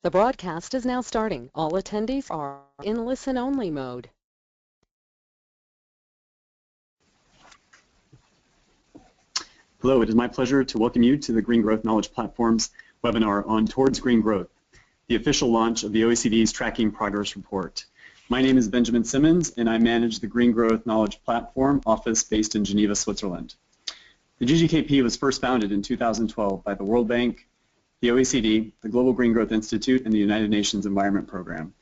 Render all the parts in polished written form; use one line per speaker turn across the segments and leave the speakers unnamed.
The broadcast is now starting. All attendees are in listen-only mode.
Hello, it is my pleasure to welcome you to the Green Growth Knowledge Platform's webinar on Towards Green Growth, the official launch of the OECD's Tracking Progress Report. My name is Benjamin Simmons, and I manage the Green Growth Knowledge Platform office based in Geneva, Switzerland. The GGKP was first founded in 2012 by the World Bank, the OECD, the Global Green Growth Institute, and the United Nations Environment Program,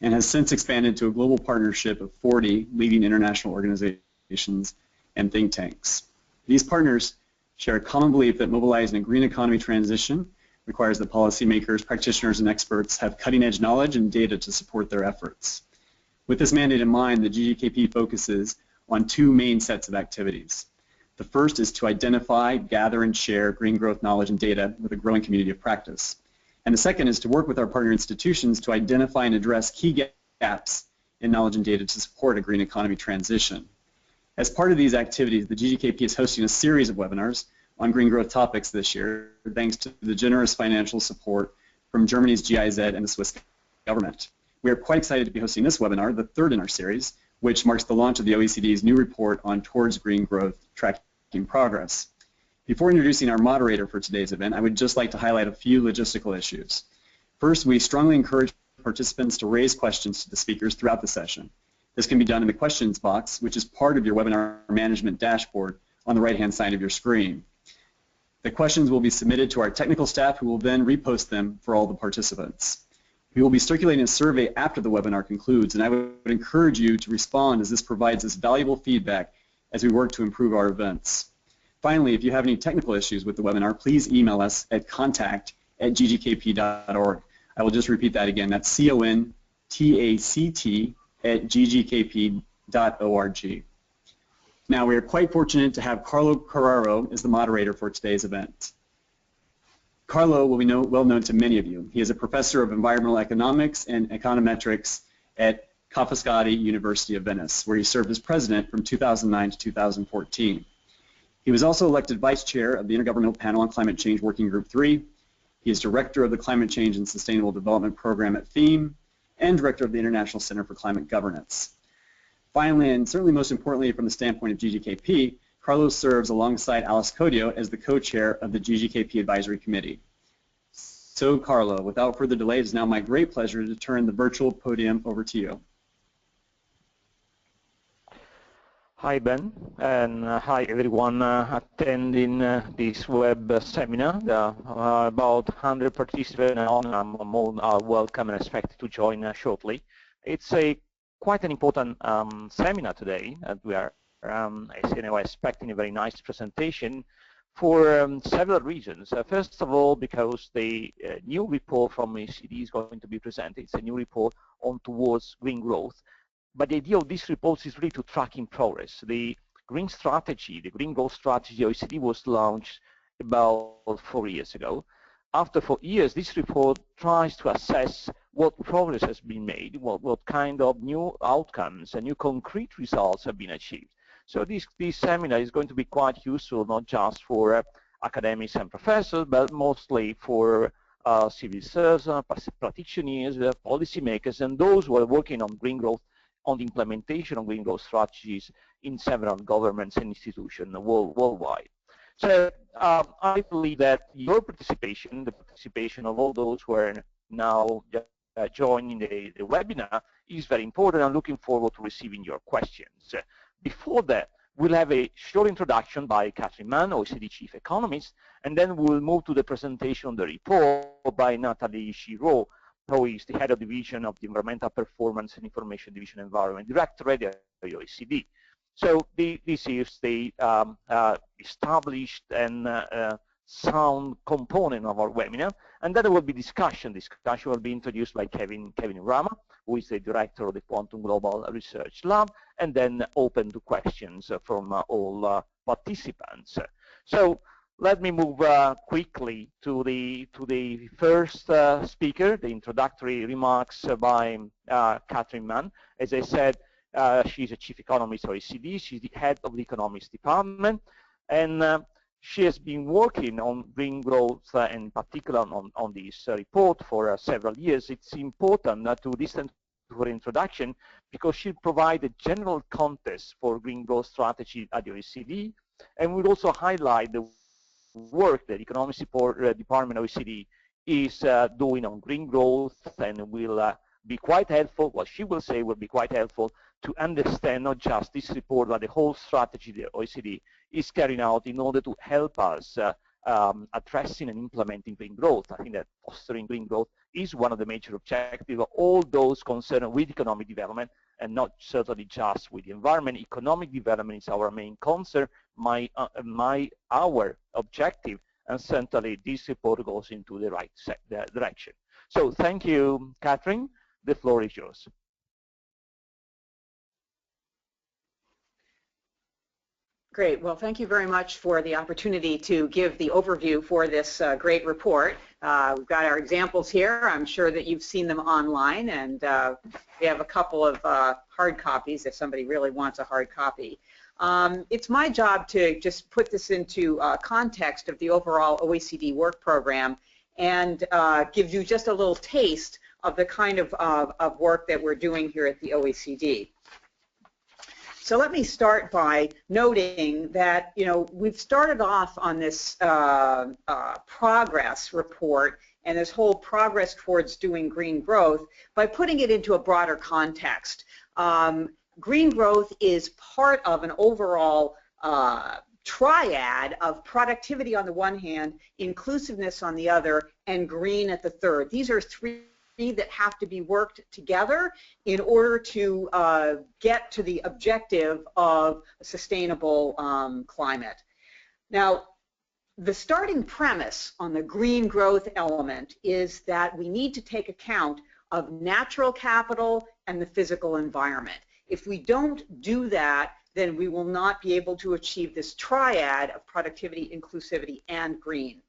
and has since expanded to a global partnership of 40 leading international organizations and think tanks. These partners share a common belief that mobilizing a green economy transition requires that policymakers, practitioners, and experts have cutting-edge knowledge and data to support their efforts. With this mandate in mind, the GGKP focuses on two main sets of activities. The first is to identify, gather, and share green growth knowledge and data with a growing community of practice. And the second is to work with our partner institutions to identify and address key gaps in knowledge and data to support a green economy transition. As part of these activities, the GGKP is hosting a series of webinars on green growth topics this year, thanks to the generous financial support from Germany's GIZ and the Swiss government. We are quite excited to be hosting this webinar, the third in our series, which marks the launch of the OECD's new report on Towards Green Growth Tracking Progress. Before introducing our moderator for today's event, I would just like to highlight a few logistical issues. First, we strongly encourage participants to raise questions to the speakers throughout the session. This can be done in the questions box, which is part of your webinar management dashboard on the right-hand side of your screen. The questions will be submitted to our technical staff, who will then repost them for all the participants. We will be circulating a survey after the webinar concludes, and I would encourage you to respond, as this provides us valuable feedback as we work to improve our events. Finally, if you have any technical issues with the webinar, please email us at contact@ggkp.org. I will just repeat that again. That's contact@ggkp.org. Now, we are quite fortunate to have Carlo Carraro as the moderator for today's event. Carlo will be well known to many of you. He is a professor of environmental economics and econometrics at Ca' Foscari University of Venice, where he served as president from 2009 to 2014. He was also elected vice chair of the Intergovernmental Panel on Climate Change Working Group 3. He is director of the Climate Change and Sustainable Development Program at FEAM and director of the International Center for Climate Governance. Finally, and certainly most importantly from the standpoint of GGKP, Carlo serves alongside Alice Codio as the co-chair of the GGKP Advisory Committee. So, Carlo, without further delay, it is now my great pleasure to turn the virtual podium over to you.
Hi, Ben, and hi everyone attending this web seminar. About 100 participants are welcome and expected to join shortly. It's quite an important seminar today, and we are as you know, expecting a very nice presentation for several reasons. First of all, because the new report from OECD is going to be presented. It's a new report on Towards Green Growth. But the idea of this report is really to tracking progress. The green strategy, the green growth strategy OECD was launched about 4 years ago. After 4 years, this report tries to assess what progress has been made, what kind of new outcomes and new concrete results have been achieved. So this seminar is going to be quite useful, not just for academics and professors, but mostly for civil servants, practitioners, policymakers, and those who are working on green growth, on the implementation of green growth strategies in several governments and institutions worldwide. So I believe that your participation, the participation of all those who are now joining the webinar, is very important. I'm looking forward to receiving your questions. Before that, we'll have a short introduction by Catherine Mann, OECD Chief Economist, and then we'll move to the presentation of the report by Nathalie Giraud, who is the head of division of the Environmental Performance and Information Division Environment Directorate at the OECD. So this is the established and sound component of our webinar, and then there will be discussion. Discussion will be introduced by Kevin Rama, who is the director of the Quantum Global Research Lab, and then open to questions from all participants. So let me move quickly to the first speaker, the introductory remarks by Catherine Mann. As I said, she's a chief economist of OECD. She's the head of the economics department, and She has been working on green growth, in particular on this report for several years. It's important to listen to her introduction because she'll provide a general context for green growth strategy at the OECD, and will also highlight the work that Economic Support Department OECD is doing on green growth, and will be quite helpful, what she will say will be quite helpful to understand not just this report, but the whole strategy the OECD is carrying out in order to help us addressing and implementing green growth. I think that fostering green growth is one of the major objectives of all those concerned with economic development, and not certainly just with the environment. Economic development is our main concern, our objective, and certainly this report goes into the right direction. So thank you, Catherine. The floor is yours.
Great. Well, thank you very much for the opportunity to give the overview for this great report. We've got our examples here. I'm sure that you've seen them online, and we have a couple of hard copies if somebody really wants a hard copy. It's my job to just put this into context of the overall OECD work program and give you just a little taste of the kind of work that we're doing here at the OECD. So let me start by noting that, we've started off on this progress report and this whole progress towards doing green growth by putting it into a broader context. Green growth is part of an overall triad of productivity on the one hand, inclusiveness on the other, and green at the third. These are three that have to be worked together in order to get to the objective of a sustainable climate. Now, the starting premise on the green growth element is that we need to take account of natural capital and the physical environment. If we don't do that, then we will not be able to achieve this triad of productivity, inclusivity, and green.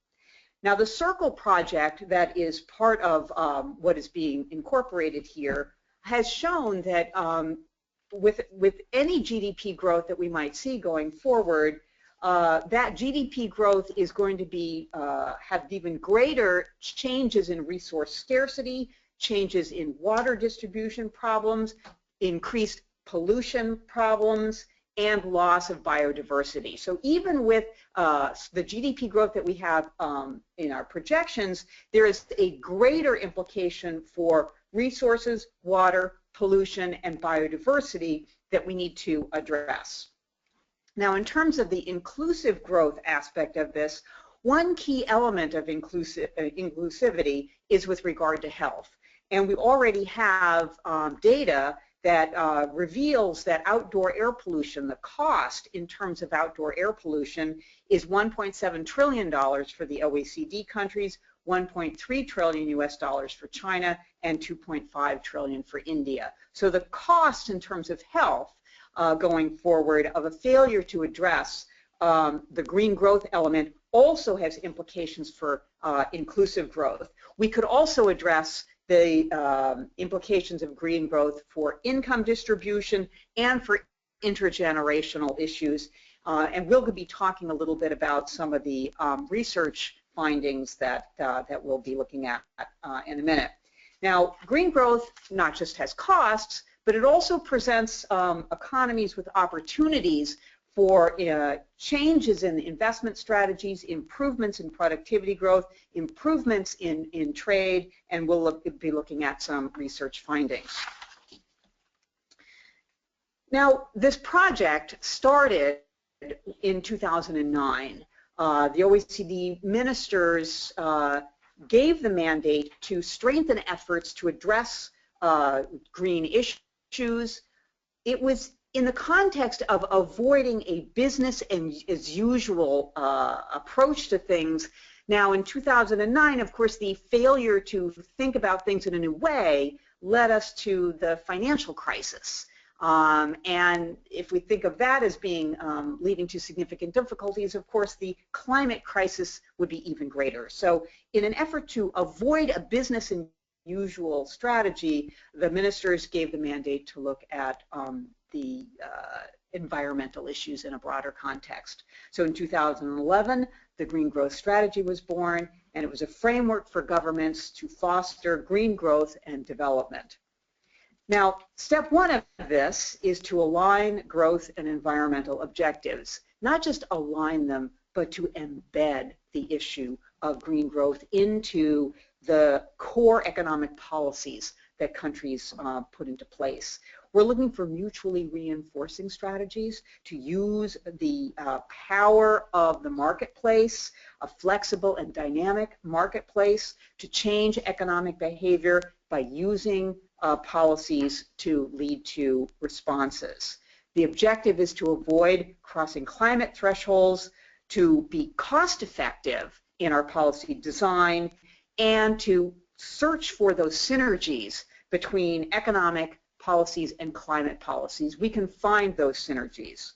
Now, the Circle project that is part of what is being incorporated here has shown that with any GDP growth that we might see going forward, that GDP growth is going to be have even greater changes in resource scarcity, changes in water distribution problems, increased pollution problems, and loss of biodiversity. So even with the GDP growth that we have in our projections, there is a greater implication for resources, water, pollution, and biodiversity that we need to address. Now, in terms of the inclusive growth aspect of this, one key element of inclusivity is with regard to health. And we already have data that reveals that outdoor air pollution, the cost in terms of outdoor air pollution, is $1.7 trillion for the OECD countries, $1.3 trillion US dollars for China, and $2.5 trillion for India. So the cost in terms of health going forward of a failure to address the green growth element also has implications for inclusive growth. We could also address the implications of green growth for income distribution and for intergenerational issues. And we'll be talking a little bit about some of the research findings that we'll be looking at in a minute. Now, green growth not just has costs, but it also presents economies with opportunities for changes in investment strategies, improvements in productivity growth, improvements in trade, and we'll be looking at some research findings. Now, this project started in 2009. The OECD ministers gave the mandate to strengthen efforts to address green issues. It was in the context of avoiding a business as usual approach to things. Now, in 2009, of course, the failure to think about things in a new way led us to the financial crisis. And if we think of that as being leading to significant difficulties, of course, the climate crisis would be even greater. So in an effort to avoid a business as usual strategy, the ministers gave the mandate to look at the environmental issues in a broader context. So in 2011, the Green Growth Strategy was born, and it was a framework for governments to foster green growth and development. Now, step one of this is to align growth and environmental objectives, not just align them, but to embed the issue of green growth into the core economic policies that countries put into place. We're looking for mutually reinforcing strategies to use the power of the marketplace, a flexible and dynamic marketplace, to change economic behavior by using policies to lead to responses. The objective is to avoid crossing climate thresholds, to be cost effective in our policy design, and to search for those synergies between economic policies and climate policies. We can find those synergies.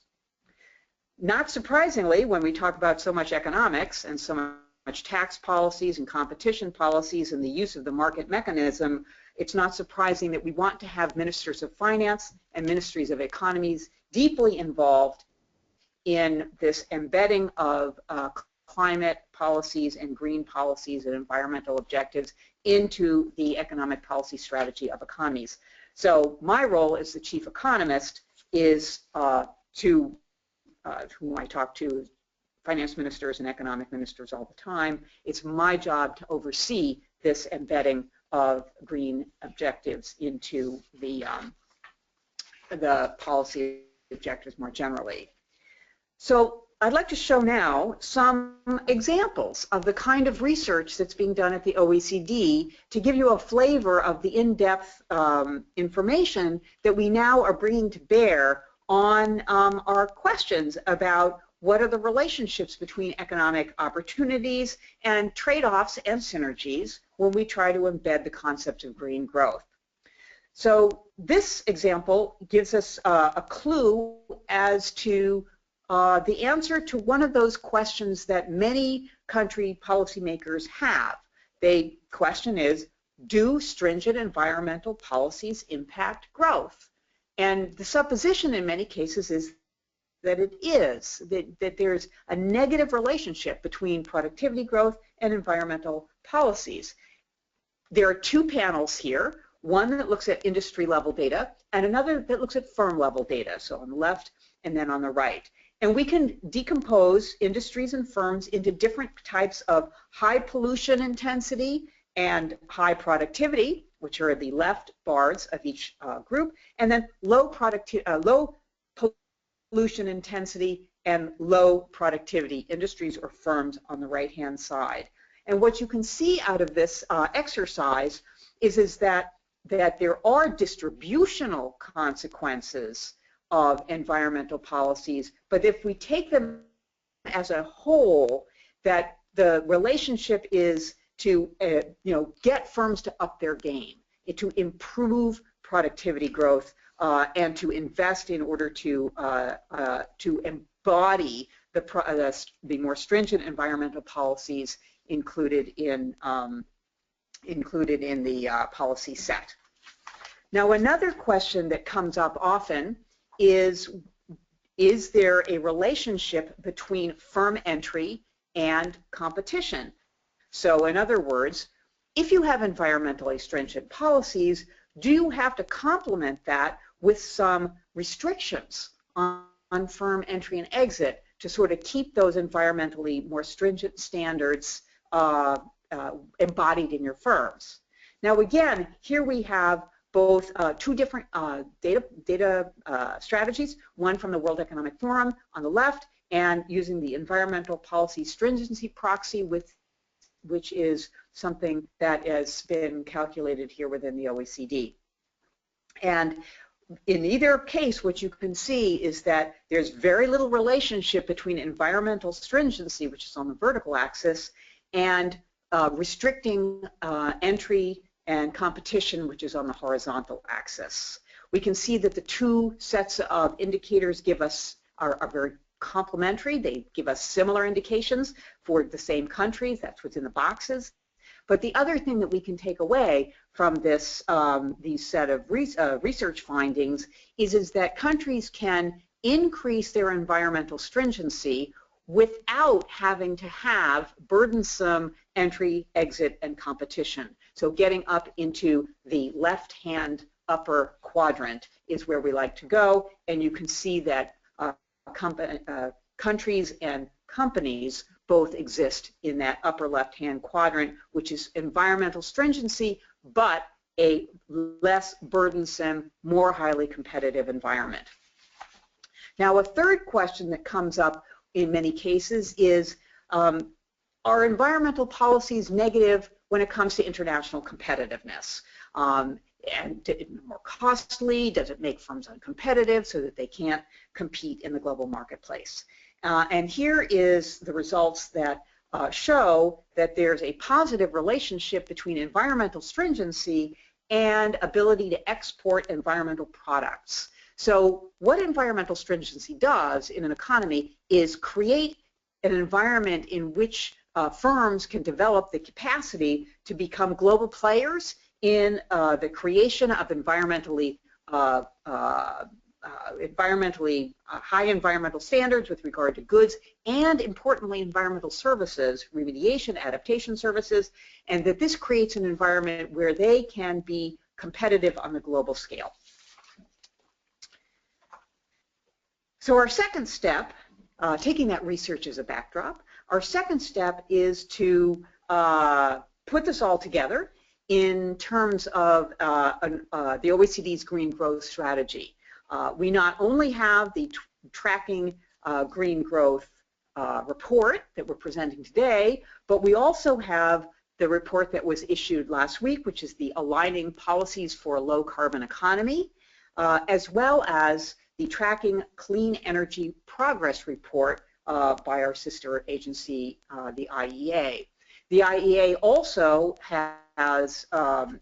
Not surprisingly, when we talk about so much economics and so much tax policies and competition policies and the use of the market mechanism, it's not surprising that we want to have ministers of finance and ministries of economies deeply involved in this embedding of climate policies and green policies and environmental objectives into the economic policy strategy of economies. So my role as the chief economist is whom I talk to finance ministers and economic ministers all the time. It's my job to oversee this embedding of green objectives into the policy objectives more generally. So I'd like to show now some examples of the kind of research that's being done at the OECD to give you a flavor of the in-depth information that we now are bringing to bear on our questions about what are the relationships between economic opportunities and trade-offs and synergies when we try to embed the concept of green growth. So this example gives us a clue as to the answer to one of those questions that many country policymakers have. The question is, do stringent environmental policies impact growth? And the supposition in many cases is that it is, that there's a negative relationship between productivity growth and environmental policies. There are two panels here, one that looks at industry level data and another that looks at firm level data, so on the left and then on the right. And we can decompose industries and firms into different types of high pollution intensity and high productivity, which are the left bars of each group, and then low pollution intensity and low productivity industries or firms on the right-hand side. And what you can see out of this exercise is that there are distributional consequences of environmental policies, but if we take them as a whole, that the relationship is to get firms to up their game, to improve productivity growth, and to invest in order to embody the more stringent environmental policies included in the policy set. Now, another question that comes up often is there a relationship between firm entry and competition? So in other words, if you have environmentally stringent policies, do you have to complement that with some restrictions on firm entry and exit to sort of keep those environmentally more stringent standards embodied in your firms? Now again, here we have both two different data strategies, one from the World Economic Forum on the left, and using the environmental policy stringency proxy, which is something that has been calculated here within the OECD. And in either case, what you can see is that there's very little relationship between environmental stringency, which is on the vertical axis, and restricting entry and competition, which is on the horizontal axis. We can see that the two sets of indicators give us are very complementary. They give us similar indications for the same countries. That's what's in the boxes. But the other thing that we can take away from this these set of research findings is that countries can increase their environmental stringency without having to have burdensome entry, exit, and competition. So getting up into the left-hand upper quadrant is where we like to go, and you can see that countries and companies both exist in that upper left-hand quadrant, which is environmental stringency, but a less burdensome, more highly competitive environment. Now, a third question that comes up in many cases is, are environmental policies negative when it comes to international competitiveness? And more costly? Does it make firms uncompetitive so that they can't compete in the global marketplace? And here is the results that show that there's a positive relationship between environmental stringency and ability to export environmental products. So what environmental stringency does in an economy is create an environment in which firms can develop the capacity to become global players in the creation of environmentally high environmental standards with regard to goods, and importantly environmental services, remediation, adaptation services, and that this creates an environment where they can be competitive on the global scale. So our second step, taking that research as a backdrop, our second step is to put this all together in terms of the OECD's green growth strategy. We not only have the tracking green growth report that we're presenting today, but we also have the report that was issued last week, which is the Aligning Policies for a Low Carbon Economy, as well as the Tracking Clean Energy Progress Report by our sister agency, the IEA. The IEA also has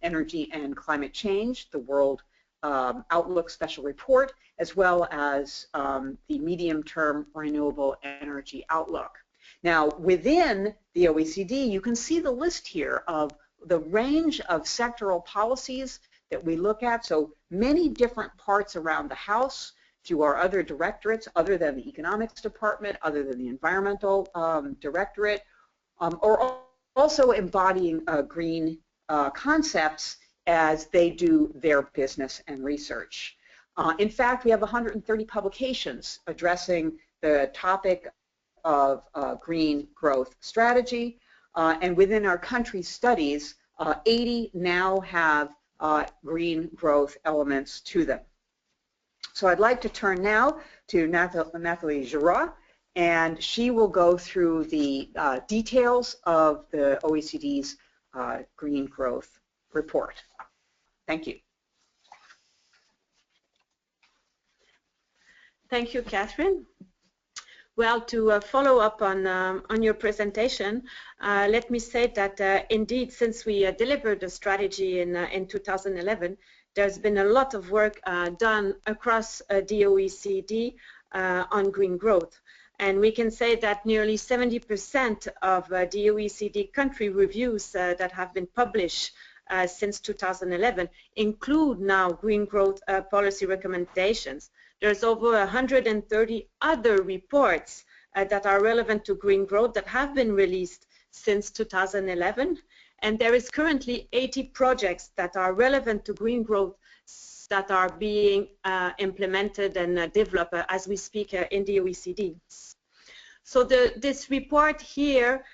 Energy and Climate Change, the World Outlook Special Report, as well as the Medium-Term Renewable Energy Outlook. Now, within the OECD, you can see the list here of the range of sectoral policies that we look at, so many different parts around the house through our other directorates, other than the Economics Department, other than the Environmental Directorate, or also embodying green concepts as they do their business and research. In fact, we have 130 publications addressing the topic of green growth strategy, and within our country studies, 80 now have green growth elements to them. So I'd like to turn now to Nathalie Giroux, and she will go through the details of the OECD's green growth report. Thank you.
Thank you, Catherine. Well, to follow up on your presentation, let me say that indeed, since we delivered the strategy in 2011, there's been a lot of work done across the OECD on green growth. And we can say that nearly 70% of the OECD country reviews that have been published since 2011 include now green growth policy recommendations. There's over 130 other reports that are relevant to green growth that have been released since 2011. And there is currently 80 projects that are relevant to green growth that are being implemented and developed as we speak in the OECD. So this report here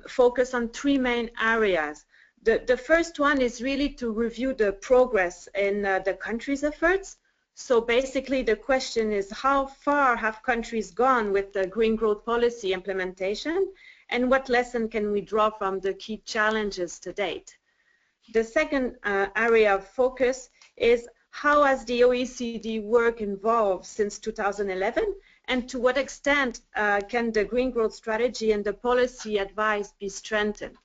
focuses on three main areas. The first one is really to review the progress in the country's efforts. So basically the question is, how far have countries gone with the green growth policy implementation, and what lesson can we draw from the key challenges to date? The second area of focus is, how has the OECD work evolved since 2011, and to what extent can the green growth strategy and the policy advice be strengthened?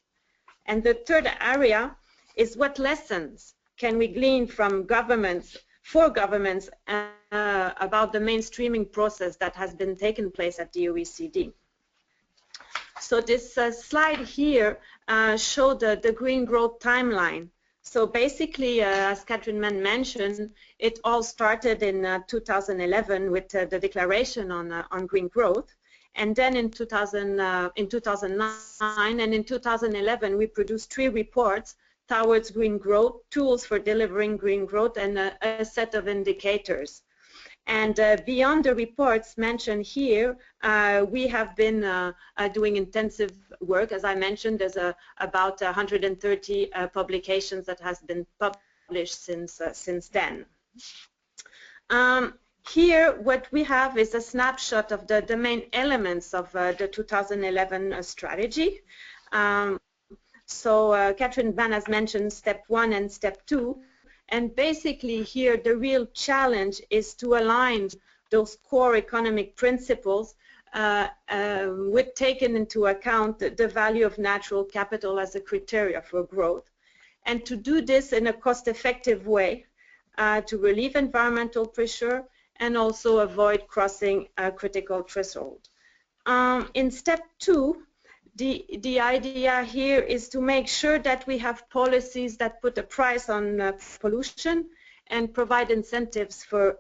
And the third area is, what lessons can we glean from governments, for governments, about the mainstreaming process that has been taking place at the OECD? So this slide here shows the green growth timeline So basically, as Catherine Mann mentioned, it all started in 2011 with the declaration on green growth. And then in 2009 and in 2011, we produced 3 reports towards green growth, tools for delivering green growth, and a set of indicators. And beyond the reports mentioned here, we have been doing intensive work. As I mentioned, there's about 130 publications that has been published since then. Here, what we have is a snapshot of the main elements of the 2011 strategy. So Catherine Mann has mentioned step 1 and step 2. And basically here, the real challenge is to align those core economic principles with taking into account the value of natural capital as a criteria for growth. And to do this in a cost-effective way to relieve environmental pressure and also avoid crossing a critical threshold. In step 2, the idea here is to make sure that we have policies that put a price on pollution and provide incentives for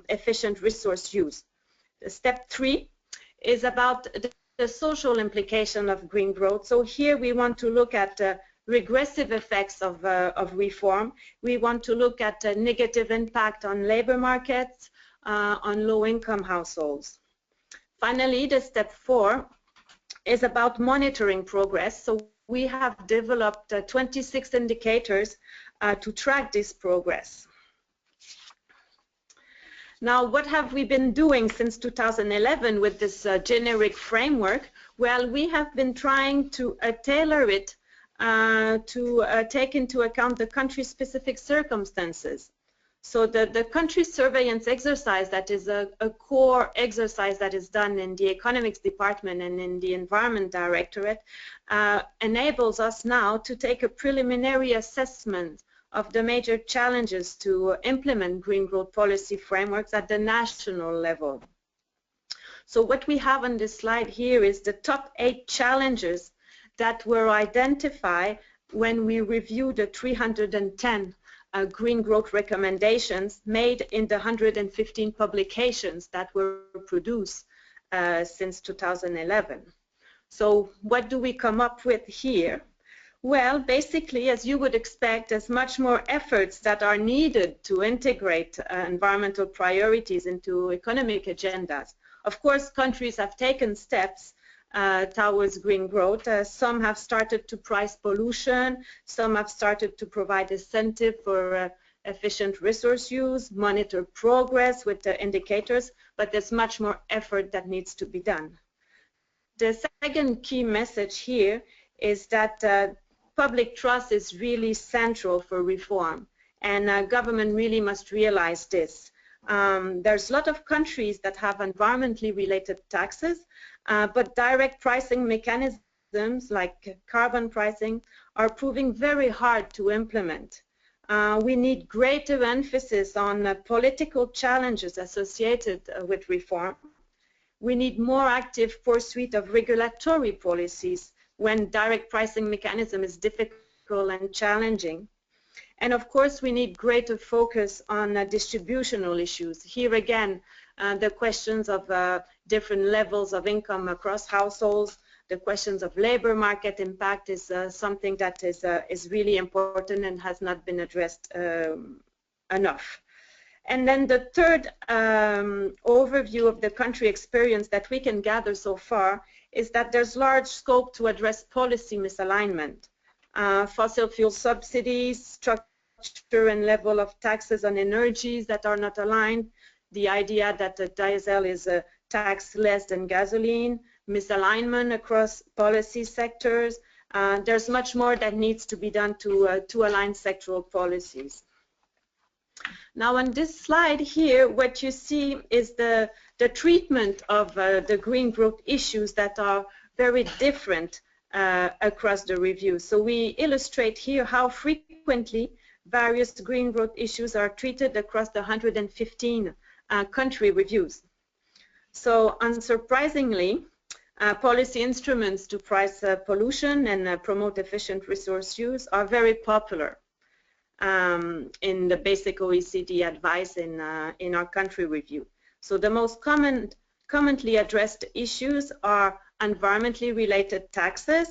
efficient resource use. Step 3 is about the social implication of green growth. So here we want to look at regressive effects of reform. We want to look at a negative impact on labor markets, on low-income households. Finally, the step 4 is about monitoring progress. So we have developed 26 indicators to track this progress. Now, what have we been doing since 2011 with this generic framework? Well, we have been trying to tailor it to take into account the country-specific circumstances. So the country surveillance exercise, that is a core exercise that is done in the economics department and in the environment directorate, enables us now to take a preliminary assessment of the major challenges to implement green growth policy frameworks at the national level. So what we have on this slide here is the top 8 challenges that were identified when we reviewed the 310 green growth recommendations made in the 115 publications that were produced since 2011. So what do we come up with here? Well, basically, as you would expect, there's much more efforts that are needed to integrate environmental priorities into economic agendas. Of course, countries have taken steps towards green growth. Some have started to price pollution, some have started to provide incentive for efficient resource use, monitor progress with the indicators, but there's much more effort that needs to be done. The second key message here is that public trust is really central for reform, and government really must realize this. There's a lot of countries that have environmentally related taxes, but direct pricing mechanisms like carbon pricing are proving very hard to implement. We need greater emphasis on political challenges associated with reform. We need more active pursuit of regulatory policies when direct pricing mechanism is difficult and challenging. And of course, we need greater focus on distributional issues. Here again, the questions of different levels of income across households, the questions of labor market impact is something that is really important and has not been addressed enough. And then the third overview of the country experience that we can gather so far is that there's large scope to address policy misalignment. Fossil fuel subsidies, structure and level of taxes on energies that are not aligned, the idea that the diesel is taxed less than gasoline, misalignment across policy sectors. There's much more that needs to be done to align sectoral policies. Now on this slide here, what you see is the treatment of the green growth issues that are very different across the review. So we illustrate here how frequently various green growth issues are treated across the 115 country reviews. So unsurprisingly, policy instruments to price pollution and promote efficient resource use are very popular. in the basic OECD advice in our country review. So the most commonly addressed issues are environmentally related taxes,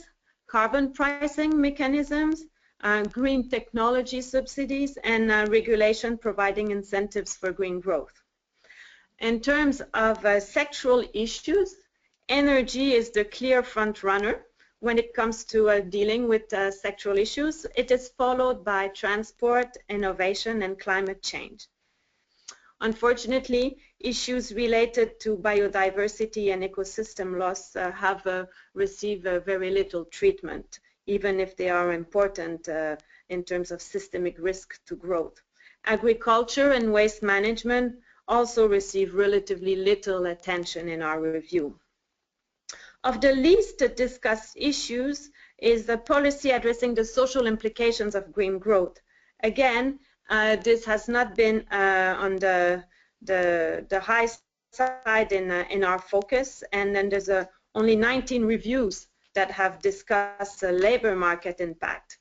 carbon pricing mechanisms, green technology subsidies, and regulation providing incentives for green growth. In terms of sectoral issues, energy is the clear front runner when it comes to dealing with sectoral issues. It is followed by transport, innovation, and climate change. Unfortunately, issues related to biodiversity and ecosystem loss have received very little treatment, even if they are important in terms of systemic risk to growth. Agriculture and waste management also receive relatively little attention in our review. Of the least discussed issues is the policy addressing the social implications of green growth. Again, this has not been on the high side in our focus, and then there's only 19 reviews that have discussed the labor market impact.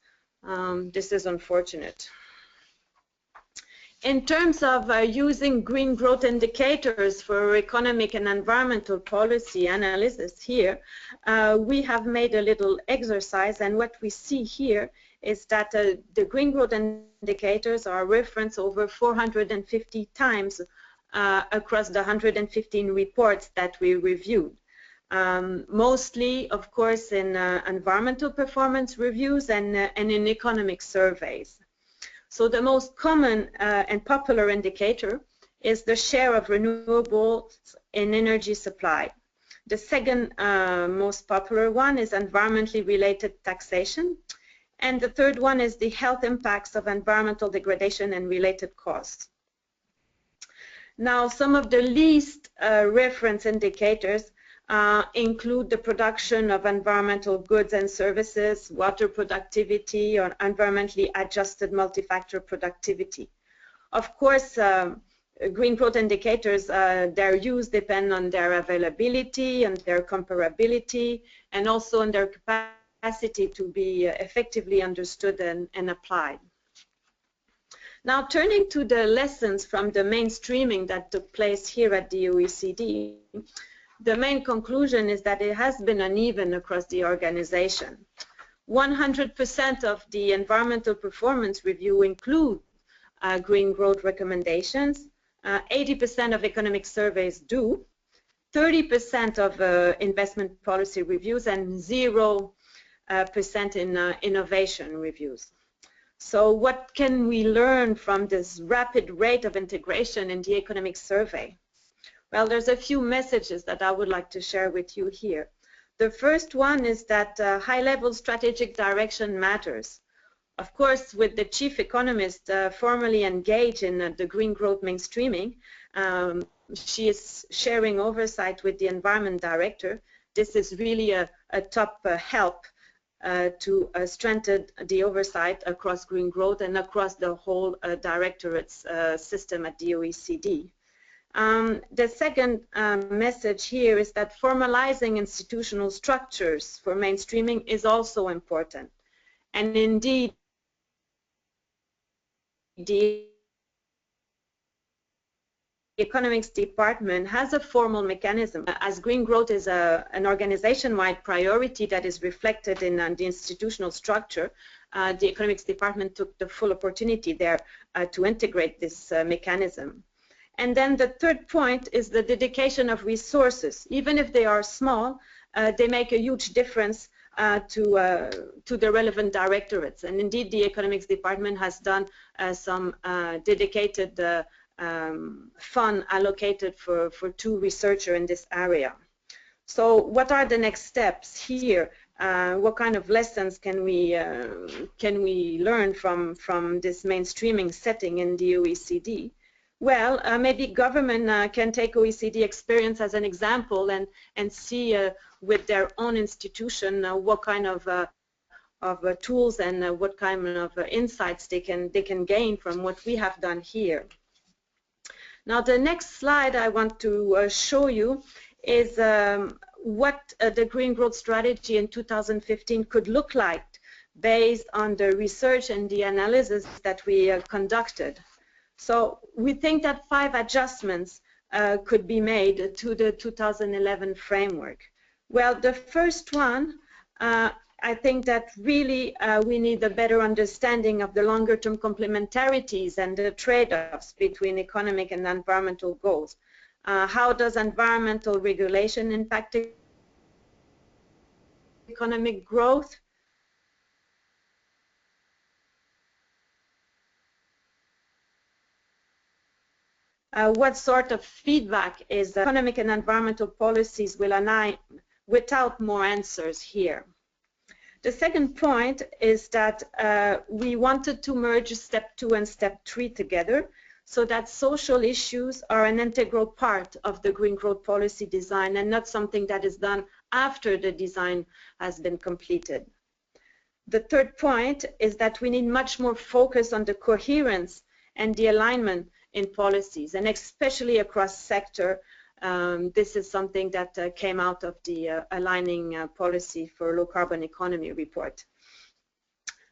This is unfortunate. In terms of using green growth indicators for economic and environmental policy analysis here, we have made a little exercise, and what we see here is that the green growth indicators are referenced over 450 times across the 115 reports that we reviewed. Mostly, of course, in environmental performance reviews and in economic surveys. So the most common and popular indicator is the share of renewables in energy supply. The second most popular one is environmentally related taxation. And the third one is the health impacts of environmental degradation and related costs. Now, some of the least reference indicators include the production of environmental goods and services, water productivity, or environmentally adjusted multi-factor productivity. Of course, green growth indicators, their use depend on their availability and their comparability, and also on their capacity to be effectively understood and applied. Now, turning to the lessons from the mainstreaming that took place here at the OECD, the main conclusion is that it has been uneven across the organization. 100% of the environmental performance review include green growth recommendations. 80% of economic surveys do. 30% of investment policy reviews, and 0% in innovation reviews. So what can we learn from this rapid rate of integration in the economic survey? Well, there's a few messages that I would like to share with you here. The first one is that high-level strategic direction matters. Of course, with the chief economist formally engaged in the green growth mainstreaming, she is sharing oversight with the environment director. This is really a top help to strengthen the oversight across green growth and across the whole directorate's system at the OECD. The second message here is that formalizing institutional structures for mainstreaming is also important. And indeed, the economics department has a formal mechanism. As green growth is an organization-wide priority that is reflected in the institutional structure, the economics department took the full opportunity there to integrate this mechanism. And then the third point is the dedication of resources. Even if they are small, they make a huge difference to the relevant directorates. And indeed, the economics department has done some dedicated fund allocated for 2 researchers in this area. So what are the next steps here? What kind of lessons can we learn from this mainstreaming setting in the OECD? Well, maybe government can take OECD experience as an example and see with their own institution what kind of tools and what kind of insights they can gain from what we have done here. Now, the next slide I want to show you is what the green growth strategy in 2015 could look like based on the research and the analysis that we conducted. So we think that 5 adjustments could be made to the 2011 framework. Well, the first one, I think that really we need a better understanding of the longer-term complementarities and the trade-offs between economic and environmental goals. How does environmental regulation impact economic growth? What sort of feedback is economic and environmental policies will align without more answers here. The second point is that we wanted to merge step 2 and step 3 together so that social issues are an integral part of the green growth policy design and not something that is done after the design has been completed. The third point is that we need much more focus on the coherence and the alignment in policies, and especially across sector. This is something that came out of the Aligning Policy for Low Carbon Economy report.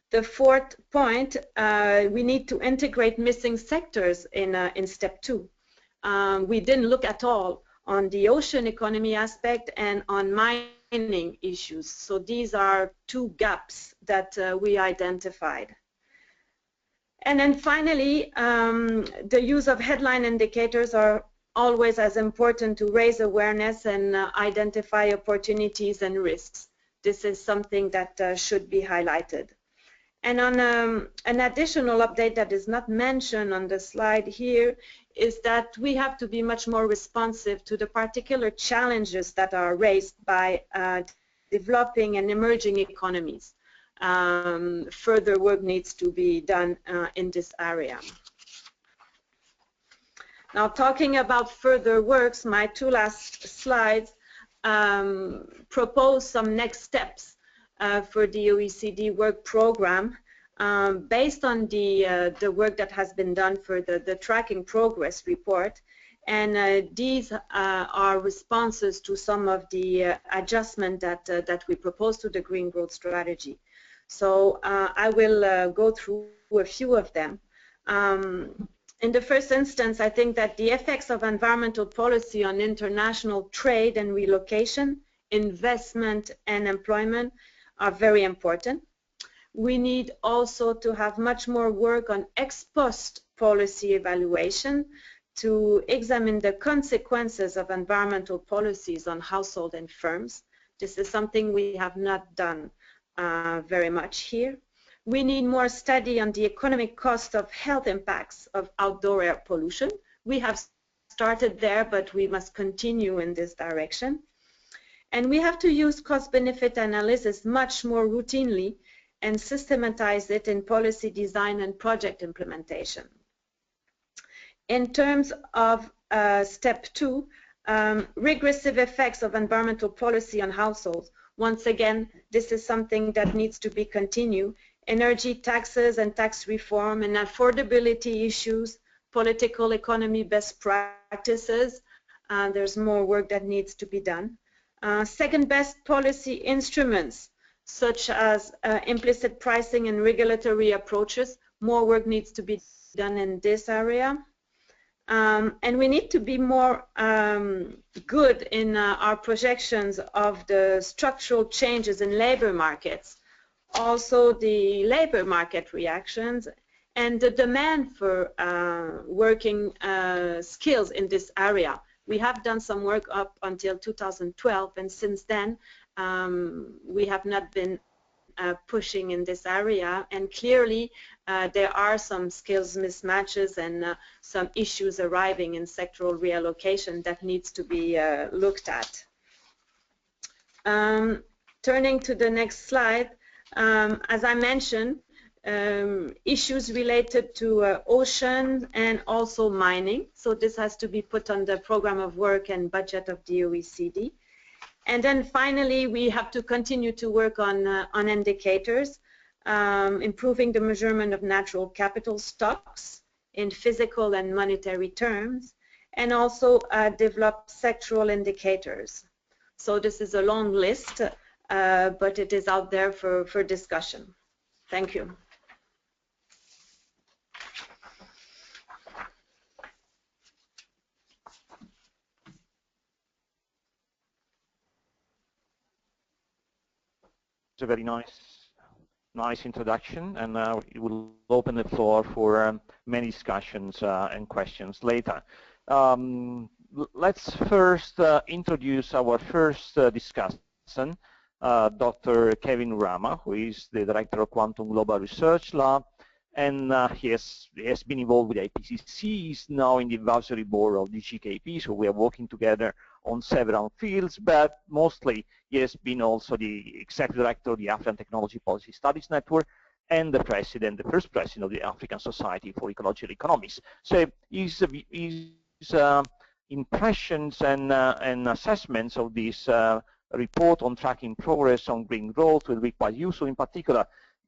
The fourth point, we need to integrate missing sectors in step 2. We didn't look at all on the ocean economy aspect and on mining issues. So these are 2 gaps that we identified. And then finally, the use of headline indicators are always as important to raise awareness and identify opportunities and risks. This is something that should be highlighted. And on an additional update that is not mentioned on the slide here is that we have to be much more responsive to the particular challenges that are raised by developing and emerging economies. Further work needs to be done in this area. Now, talking about further works, my 2 last slides propose some next steps for the OECD work program based on the work that has been done for the tracking progress report. And these are responses to some of the adjustments that we propose to the Green Growth Strategy. So I will go through a few of them. In the first instance, I think that the effects of environmental policy on international trade and relocation, investment and employment are very important. We need also to have much more work on ex post policy evaluation to examine the consequences of environmental policies on households and firms. This is something we have not done very much here. We need more study on the economic cost of health impacts of outdoor air pollution. We have started there, but we must continue in this direction. And we have to use cost-benefit analysis much more routinely and systematize it in policy design and project implementation. In terms of step 2, regressive effects of environmental policy on households. Once again, this is something that needs to be continued. Energy taxes and tax reform and affordability issues, political economy best practices. There's more work that needs to be done. Second best policy instruments, such as implicit pricing and regulatory approaches. More work needs to be done in this area. And we need to be more good in our projections of the structural changes in labor markets, also the labor market reactions and the demand for working skills in this area. We have done some work up until 2012, and since then we have not been pushing in this area, and clearly there are some skills mismatches and some issues arriving in sectoral reallocation that needs to be looked at. Turning to the next slide, as I mentioned, issues related to ocean and also mining. So this has to be put on the program of work and budget of the OECD. And then finally, we have to continue to work on indicators, improving the measurement of natural capital stocks in physical and monetary terms, and also develop sectoral indicators. So this is a long list, but it is out there for discussion. Thank you.
It's a very nice introduction, and we will open the floor for many discussions and questions later. Let's first introduce our first discussant, Dr. Kevin Rama, who is the Director of Quantum Global Research Lab, and he has been involved with IPCC. He's now in the advisory board of GGKP, so we are working together on several fields, but mostly he has been also the Executive Director of the African Technology Policy Studies Network and the first president of the African Society for Ecological Economics. So his impressions and assessments of this report on tracking progress on green growth will be quite useful, in particular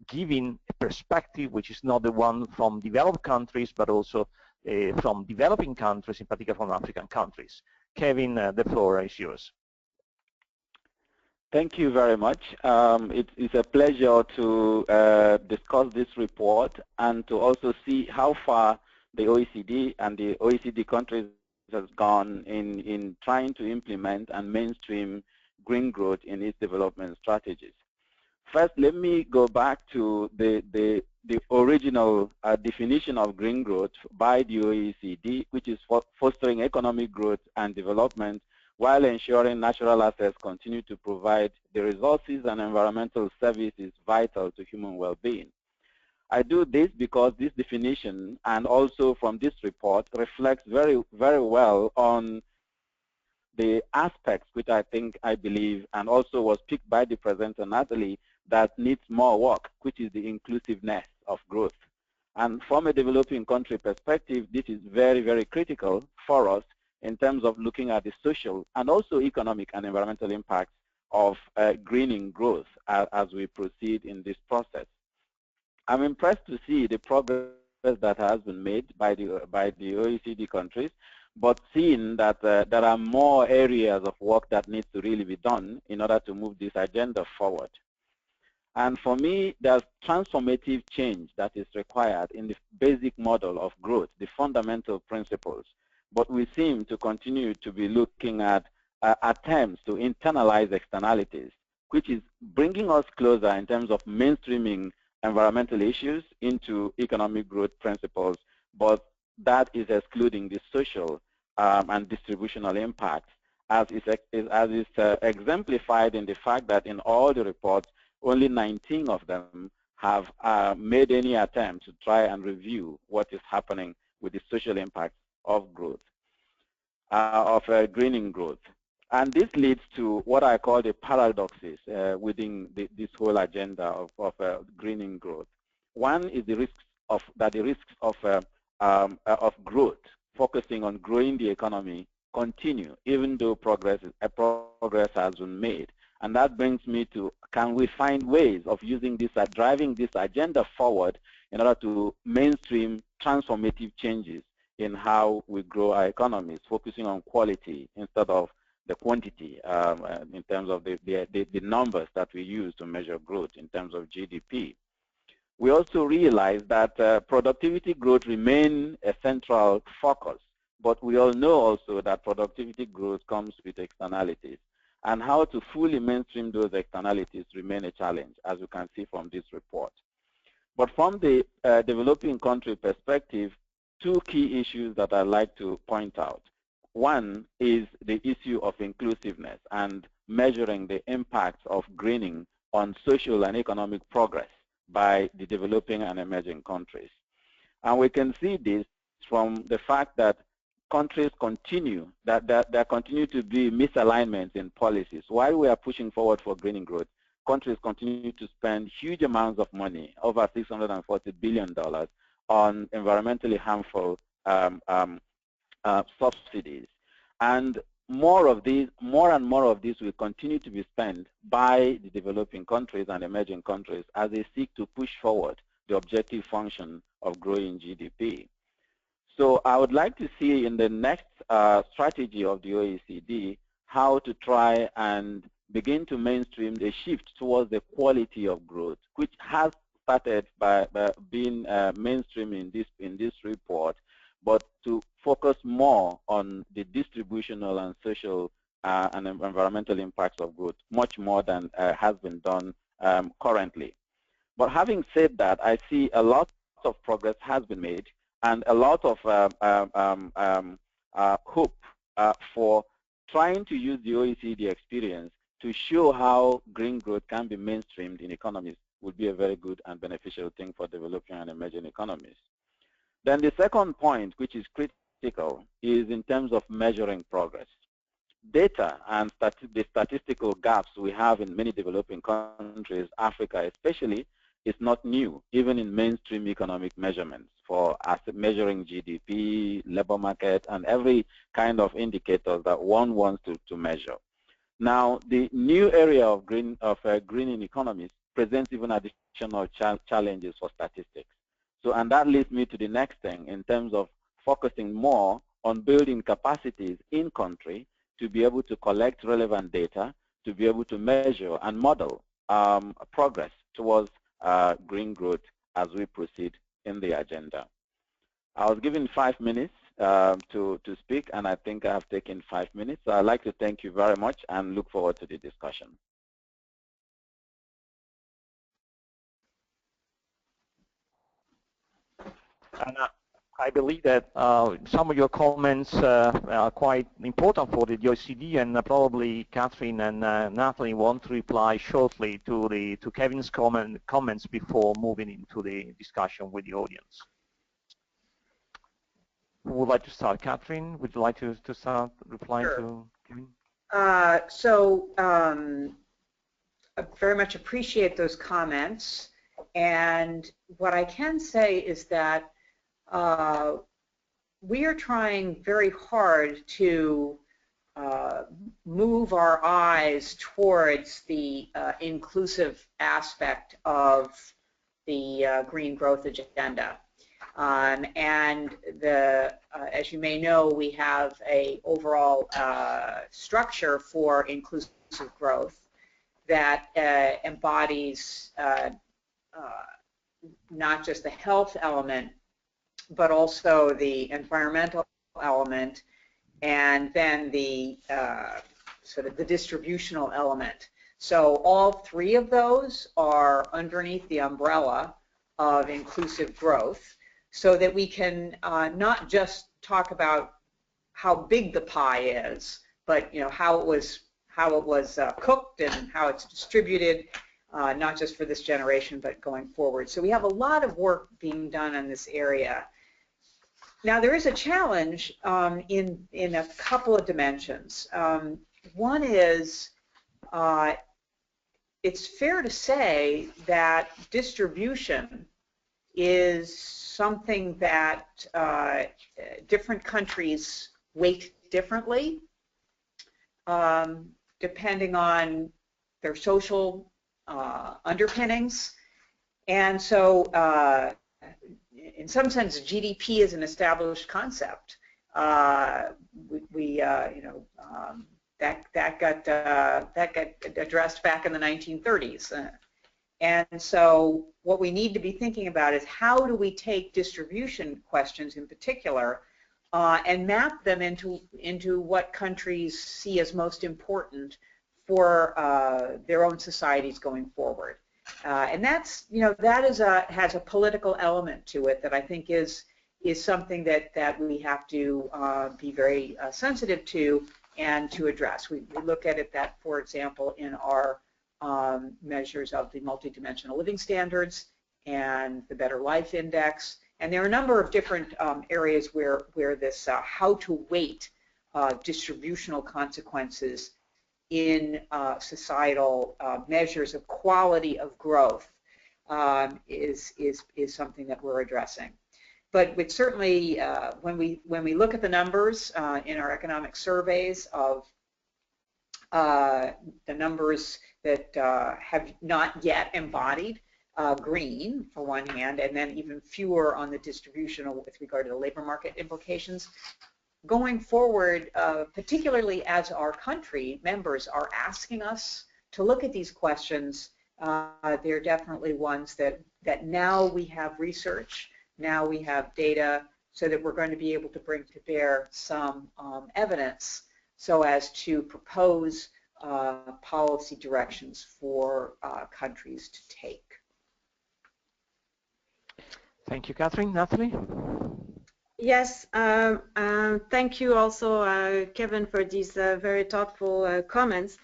giving a perspective which is not the one from developed countries, but also from developing countries, in particular from African countries. Kevin, the floor is yours.
Thank you very much. It's a pleasure to discuss this report and to also see how far the OECD and the OECD countries has gone in trying to implement and mainstream green growth in its development strategies. First, let me go back to the original definition of green growth by the OECD, which is fostering economic growth and development while ensuring natural assets continue to provide the resources and environmental services vital to human well-being. I do this because this definition and also from this report reflects very well on the aspects which I believe and also was picked by the presenter Natalie that needs more work, which is the inclusiveness of growth. And from a developing country perspective, this is very critical for us in terms of looking at the social and also economic and environmental impacts of greening growth as we proceed in this process. I'm impressed to see the progress that has been made by the OECD countries, but seeing that there are more areas of work that needs to really be done in order to move this agenda forward. And for me, there's transformative change that is required in the basic model of growth, the fundamental principles. But we seem to continue to be looking at attempts to internalize externalities, which is bringing us closer in terms of mainstreaming environmental issues into economic growth principles, but that is excluding the social and distributional impacts, as is exemplified in the fact that in all the reports, only 19 of them have made any attempt to try and review what is happening with the social impacts of growth, greening growth. And this leads to what I call the paradoxes within this whole agenda of greening growth. One is the risks of growth, focusing on growing the economy, continue even though progress has been made. And that brings me to, can we find ways of using this, driving this agenda forward in order to mainstream transformative changes in how we grow our economies, focusing on quality instead of the quantity in terms of the numbers that we use to measure growth in terms of GDP. We also realize that productivity growth remains a central focus, but we all know also that productivity growth comes with externalities. And how to fully mainstream those externalities remain a challenge, as you can see from this report. But from the developing country perspective, two key issues that I'd like to point out. One is the issue of inclusiveness and measuring the impacts of greening on social and economic progress by the developing and emerging countries. And we can see this from the fact that countries continue, there continue to be misalignments in policies. While we are pushing forward for greening growth, countries continue to spend huge amounts of money, over $640 billion, on environmentally harmful subsidies. And more and more of this will continue to be spent by the developing countries and emerging countries as they seek to push forward the objective function of growing GDP. So I would like to see in the next strategy of the OECD how to try and begin to mainstream the shift towards the quality of growth, which has started by being mainstream in this report, but to focus more on the distributional and social and environmental impacts of goods, much more than has been done currently. But having said that, I see a lot of progress has been made and a lot of hope for trying to use the OECD experience to show how green growth can be mainstreamed in economies would be a very good and beneficial thing for developing and emerging economies. Then the second point, which is critical, is in terms of measuring progress. Data and the statistical gaps we have in many developing countries, Africa especially, is not new, even in mainstream economic measurements for measuring GDP, labor market, and every kind of indicators that one wants to measure. Now, the new area of greening economies presents even additional challenges for statistics. So, and that leads me to the next thing in terms of focusing more on building capacities in country to be able to collect relevant data, to be able to measure and model progress towards green growth as we proceed in the agenda. I was given 5 minutes to speak, and I think I have taken 5 minutes. So I'd like to thank you very much and look forward to the discussion.
And I believe that some of your comments are quite important for the OECD, and probably Catherine and Natalie want to reply shortly to Kevin's comments before moving into the discussion with the audience. Who would like to start? Catherine, would you like to start replying to Kevin?
I very much appreciate those comments, and what I can say is that we are trying very hard to move our eyes towards the inclusive aspect of the green growth agenda. And as you may know, we have a overall structure for inclusive growth that embodies not just the health element, but also the environmental element, and then the sort of the distributional element. So all three of those are underneath the umbrella of inclusive growth, so that we can not just talk about how big the pie is, but how it was cooked and how it's distributed, not just for this generation, but going forward. So we have a lot of work being done in this area. Now, there is a challenge in a couple of dimensions. One is it's fair to say that distribution is something that different countries weight differently depending on their social underpinnings. And so in some sense, GDP is an established concept. That got addressed back in the 1930s. And so what we need to be thinking about is how do we take distribution questions in particular and map them into what countries see as most important for their own societies going forward. And that's, has a political element to it that I think is something that we have to be very sensitive to and to address. We look at it that, for example, in our measures of the multidimensional living standards and the Better Life Index. And there are a number of different areas where this how to weight distributional consequences in societal measures of quality of growth is something that we're addressing. But with certainly when we look at the numbers in our economic surveys of the numbers that have not yet embodied green, for one hand, and then even fewer on the distributional with regard to the labor market implications. Going forward, particularly as our country members are asking us to look at these questions, they're definitely ones that now we have research, now we have data, so that we're going to be able to bring to bear some evidence so as to propose policy directions for countries to take.
Thank you, Catherine. Natalie?
Yes, thank you also, Kevin, for these very thoughtful comments.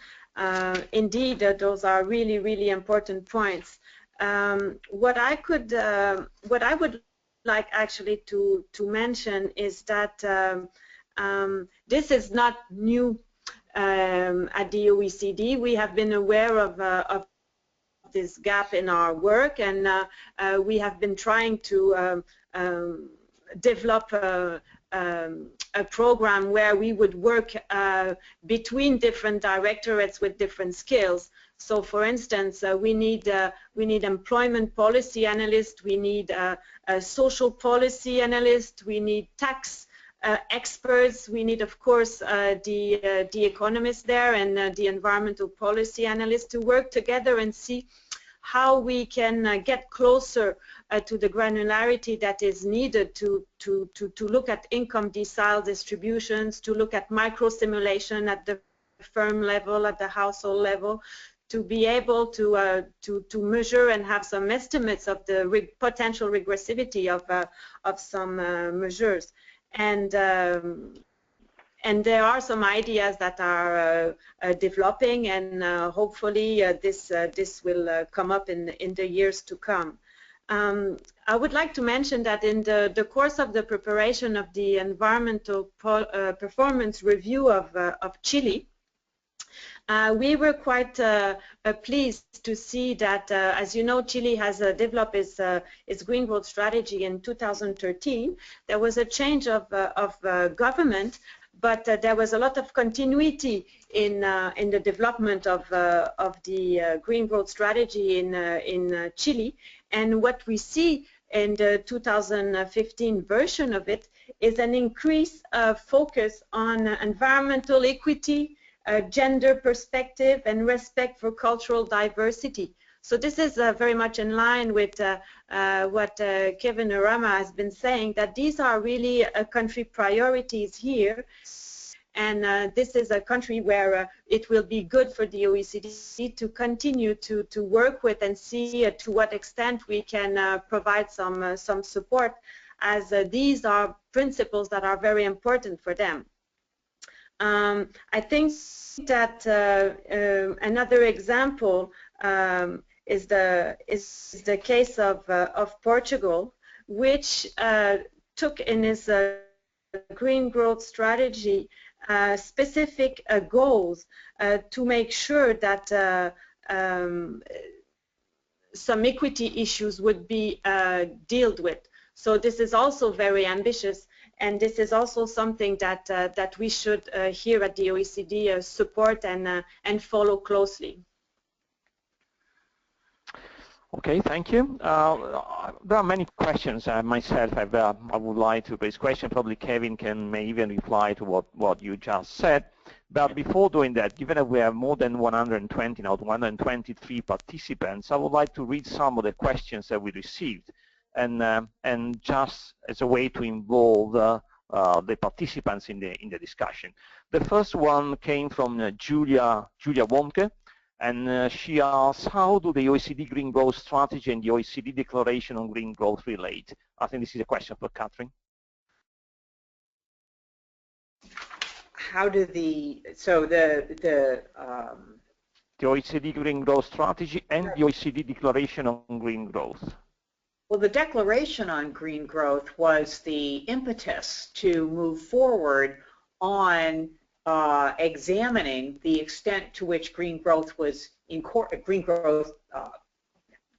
Indeed, those are really, really important points. What I would like actually to mention is that this is not new at the OECD. We have been aware of this gap in our work, and we have been trying to develop a program where we would work between different directorates with different skills. So, for instance, we need employment policy analysts, we need a social policy analyst, we need tax experts, we need, of course, the economists there, and the environmental policy analysts to work together and see how we can get closer to the granularity that is needed to look at income decile distributions, to look at micro simulation at the firm level, at the household level, to be able to measure and have some estimates of the potential regressivity of some measures. And there are some ideas that are developing, and hopefully this will come up in the years to come. I would like to mention that in the course of the preparation of the environmental performance review of Chile, we were quite pleased to see that, as you know, Chile has developed its green growth strategy in 2013. There was a change of government, but there was a lot of continuity in the development of the green growth strategy in Chile. And what we see in the 2015 version of it is an increased focus on environmental equity, gender perspective, and respect for cultural diversity. So this is very much in line with what Kevin and Rama has been saying, that these are really country priorities here. And this is a country where it will be good for the OECD to continue to work with and see to what extent we can provide some support, as these are principles that are very important for them. I think that another example is the case of Portugal, which took in its green growth strategy specific goals to make sure that some equity issues would be dealt with. So this is also very ambitious, and this is also something that we should here at the OECD support and follow closely.
Okay, thank you. There are many questions. Myself, I would like to raise questions. Probably Kevin may even reply to what you just said. But before doing that, given that we have more than 120 now, 123 participants, I would like to read some of the questions that we received, and just as a way to involve the participants in the discussion. The first one came from Julia Wonke. And she asks, how do the OECD Green Growth Strategy and the OECD Declaration on Green Growth relate? I think this is a question for Catherine.
How do the
OECD Green Growth Strategy and the OECD Declaration on Green Growth?
Well, the Declaration on Green Growth was the impetus to move forward on examining the extent to which green growth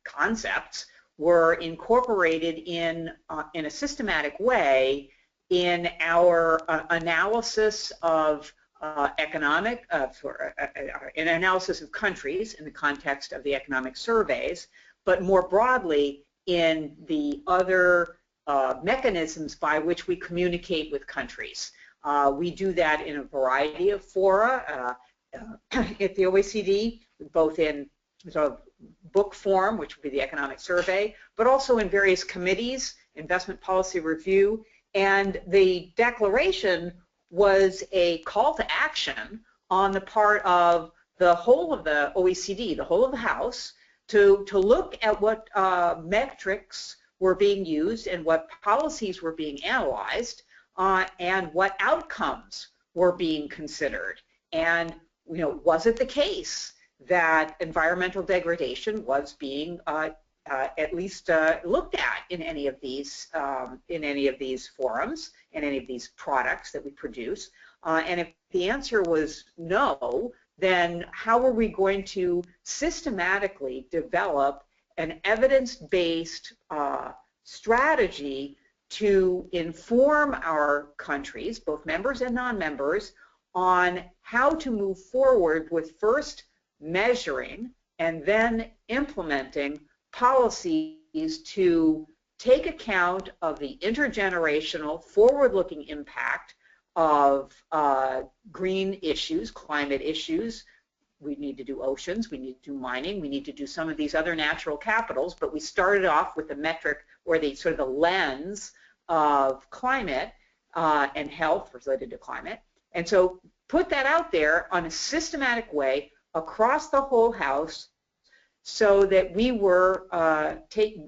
concepts were incorporated in a systematic way in our analysis of in analysis of countries in the context of the economic surveys, but more broadly in the other mechanisms by which we communicate with countries. We do that in a variety of fora at the OECD, both in sort of book form, which would be the economic survey, but also in various committees, investment policy review, and the declaration was a call to action on the part of the whole of the OECD, the whole of the House, to look at what metrics were being used and what policies were being analyzed and what outcomes were being considered. And was it the case that environmental degradation was being at least looked at in any of these forums, in any of these products that we produce? And if the answer was no, then how are we going to systematically develop an evidence-based strategy to inform our countries, both members and non-members, on how to move forward with first measuring and then implementing policies to take account of the intergenerational, forward-looking impact of green issues, climate issues. We need to do oceans, we need to do mining, we need to do some of these other natural capitals, but we started off with the metric or the sort of the lens of climate and health related to climate. And so put that out there on a systematic way across the whole House so that we were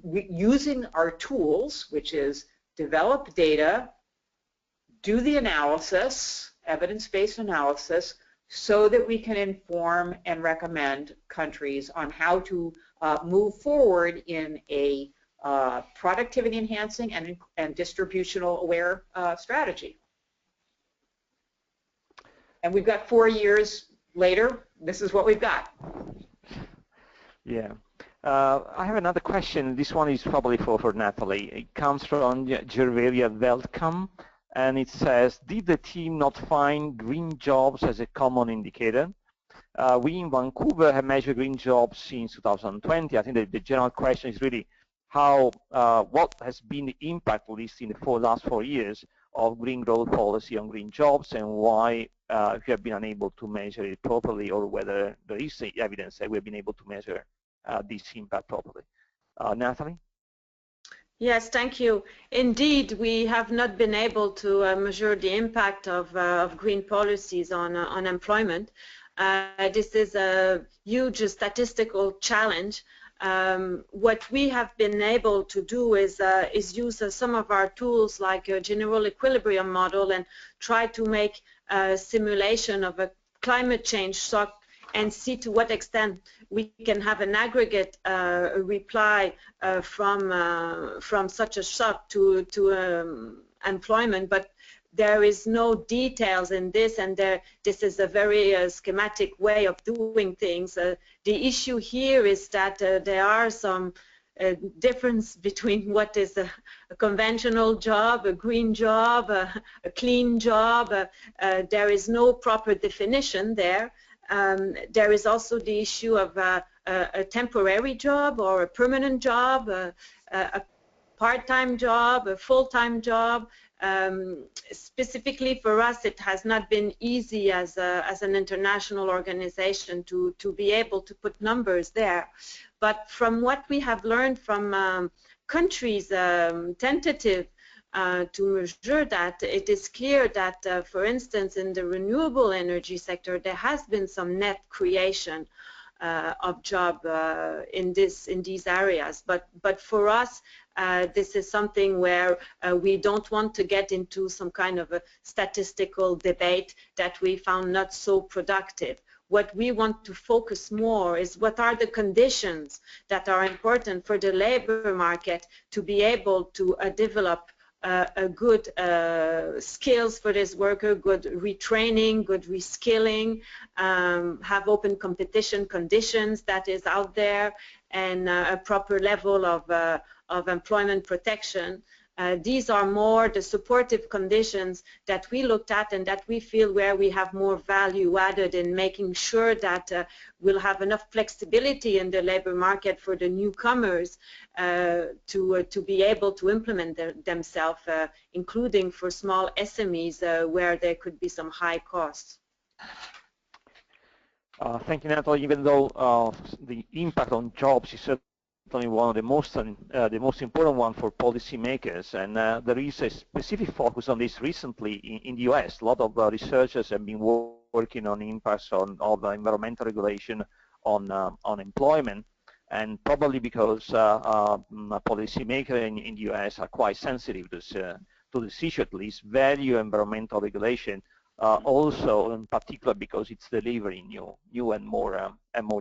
using our tools, which is develop data, do the analysis, evidence-based analysis, so that we can inform and recommend countries on how to move forward in a productivity enhancing and distributional aware strategy. And we've got 4 years later, this is what we've got.
Yeah. I have another question. This one is probably for Natalie. It comes from Gerveria Veldkamp, and it says, did the team not find green jobs as a common indicator? We in Vancouver have measured green jobs since 2020. I think that the general question is really what has been the impact, at least in the last 4 years, of green growth policy on green jobs, and why we have been unable to measure it properly, or whether there is evidence that we have been able to measure this impact properly. Natalie?
Yes, thank you. Indeed, we have not been able to measure the impact of green policies on employment. This is a huge statistical challenge. What we have been able to do is use some of our tools like a general equilibrium model and try to make a simulation of a climate change shock and see to what extent we can have an aggregate reply from such a shock to employment. But there is no details in this, and this is a very schematic way of doing things. The issue here is that there are some difference between what is a conventional job, a green job, a clean job. There is no proper definition there. There is also the issue of a temporary job or a permanent job, a part-time job, a full-time job. Specifically for us, it has not been easy as an international organization to be able to put numbers there. But from what we have learned from countries' tentative to measure that, it is clear that, for instance, in the renewable energy sector, there has been some net creation of job in these areas. But for us, this is something where we don't want to get into some kind of a statistical debate that we found not so productive. What we want to focus more is what are the conditions that are important for the labor market to be able to develop a good skills for this worker, good retraining, good reskilling, have open competition conditions that is out there, and a proper level of employment protection. These are more the supportive conditions that we looked at and that we feel where we have more value added in making sure that we'll have enough flexibility in the labor market for the newcomers to be able to implement themselves, including for small SMEs where there could be some high costs.
Thank you, Natalie. Even though the impact on jobs is certainly one of the most important one for policymakers, and there is a specific focus on this recently in the US. A lot of researchers have been working on impacts of environmental regulation on employment, and probably because policymakers in the US are quite sensitive to this issue, at least value environmental regulation. Also, in particular, because it's delivering new and more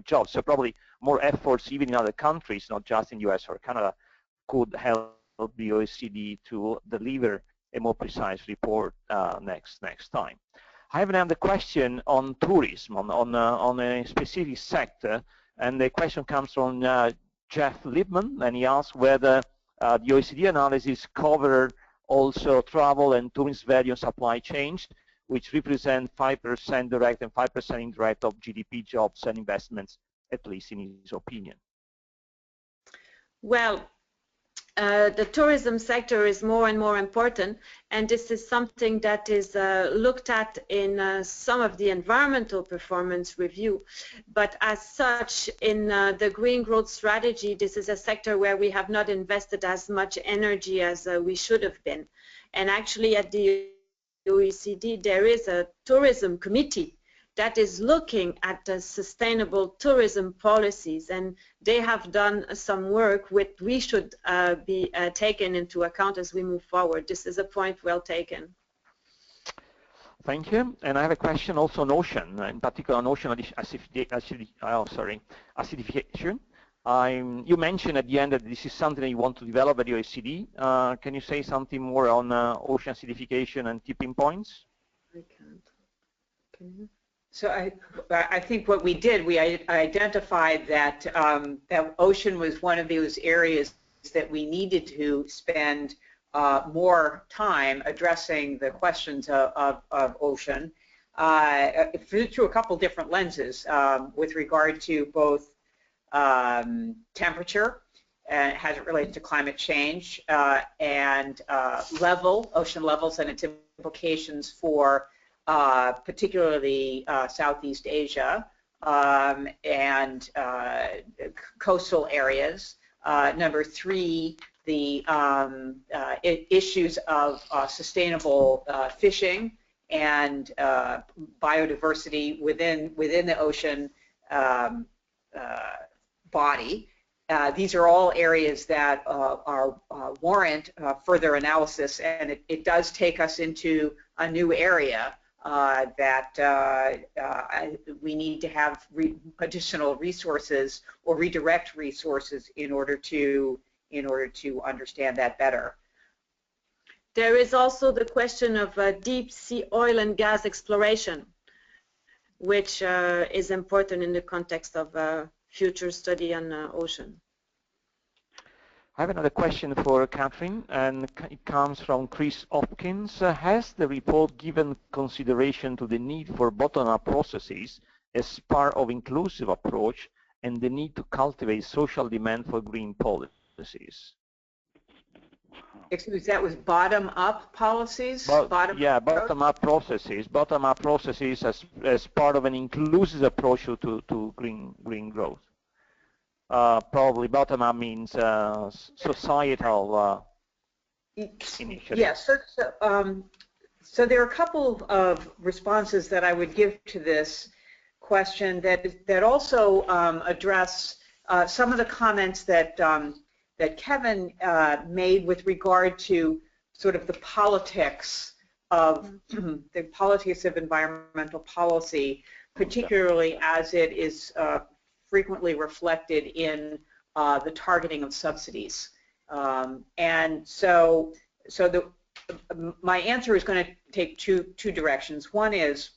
jobs. So probably more efforts, even in other countries, not just in US or Canada, could help the OECD to deliver a more precise report next time. I have another question on tourism, on a specific sector, and the question comes from Jeff Liebman, and he asks whether the OECD analysis covered also travel and tourism value and supply chains, which represent 5% direct and 5% indirect of GDP, jobs and investments, at least in his opinion.
Well, the tourism sector is more and more important, and this is something that is looked at in some of the environmental performance review. But as such, in the green growth strategy, this is a sector where we have not invested as much energy as we should have been. And actually at the OECD, there is a tourism committee that is looking at the sustainable tourism policies, and they have done some work which we should be taken into account as we move forward. This is a point well taken.
Thank you. And I have a question also on ocean, in particular on ocean acidification. You mentioned at the end that this is something that you want to develop at the OECD. Can you say something more on ocean acidification and tipping points?
I can't. Can you?
So I think what we did, we identified that that ocean was one of those areas that we needed to spend more time addressing the questions of ocean through a couple different lenses with regard to both temperature, as it relates to climate change, and ocean levels and its implications for particularly Southeast Asia and coastal areas. Number three, the issues of sustainable fishing and biodiversity within the ocean body. These are all areas that warrant further analysis, and it does take us into a new area that we need to have additional resources or redirect resources in order to understand that better.
There is also the question of deep sea oil and gas exploration, which is important in the context of future study on ocean.
I have another question for Catherine, and it comes from Chris Hopkins. Has the report given consideration to the need for bottom-up processes as part of inclusive approach and the need to cultivate social demand for green policies?
Excuse me, that was bottom-up policies?
Bottom-up processes. Bottom-up processes as part of an inclusive approach to green growth. Probably bottom-up means societal initiative.
Yes, so there are a couple of responses that I would give to this question that also address some of the comments that Kevin made with regard to sort of the politics of environmental policy, particularly as it is frequently reflected in the targeting of subsidies. And so my answer is going to take two directions. One is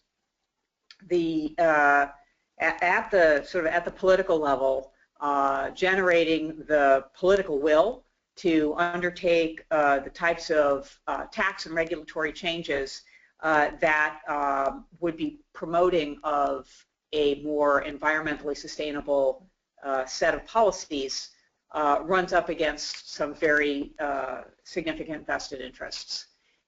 at the political level, generating the political will to undertake the types of tax and regulatory changes that would be promoting of a more environmentally sustainable set of policies runs up against some very significant vested interests.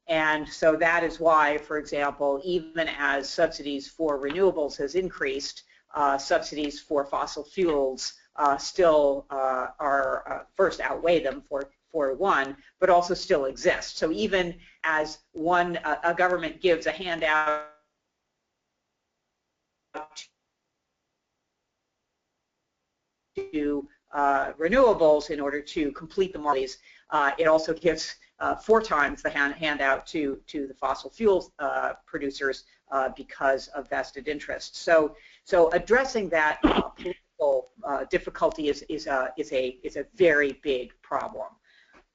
And so that is why, for example, even as subsidies for renewables has increased, subsidies for fossil fuels still first outweigh them for one, but also still exist. So even as a government gives a handout to renewables in order to complete the modalities, it also gives 4 times the handout to the fossil fuel producers because of vested interests. So addressing that political difficulty is a very big problem.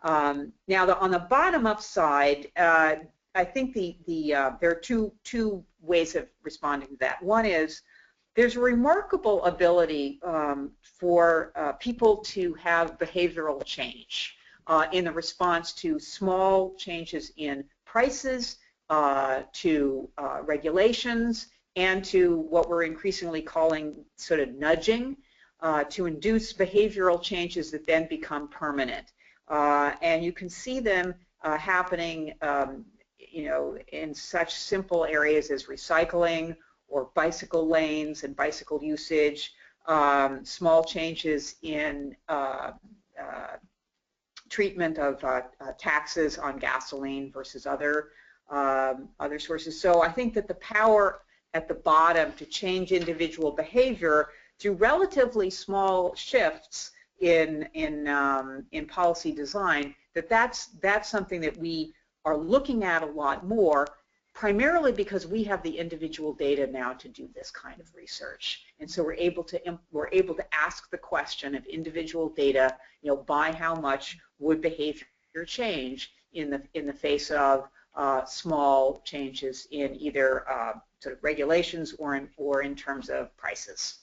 Now, on the bottom-up side, I think there are two ways of responding to that. One is there's a remarkable ability for people to have behavioral change in the response to small changes in prices, to regulations, and to what we're increasingly calling sort of nudging, to induce behavioral changes that then become permanent. And you can see them happening, in such simple areas as recycling or bicycle lanes and bicycle usage, small changes in treatment of taxes on gasoline versus other sources. So I think that the power at the bottom to change individual behavior through relatively small shifts in policy design, that's something that we are looking at a lot more, primarily because we have the individual data now to do this kind of research, and so we're able to ask the question of individual data. By how much would behavior change in the face of small changes in either sort of regulations or in terms of prices.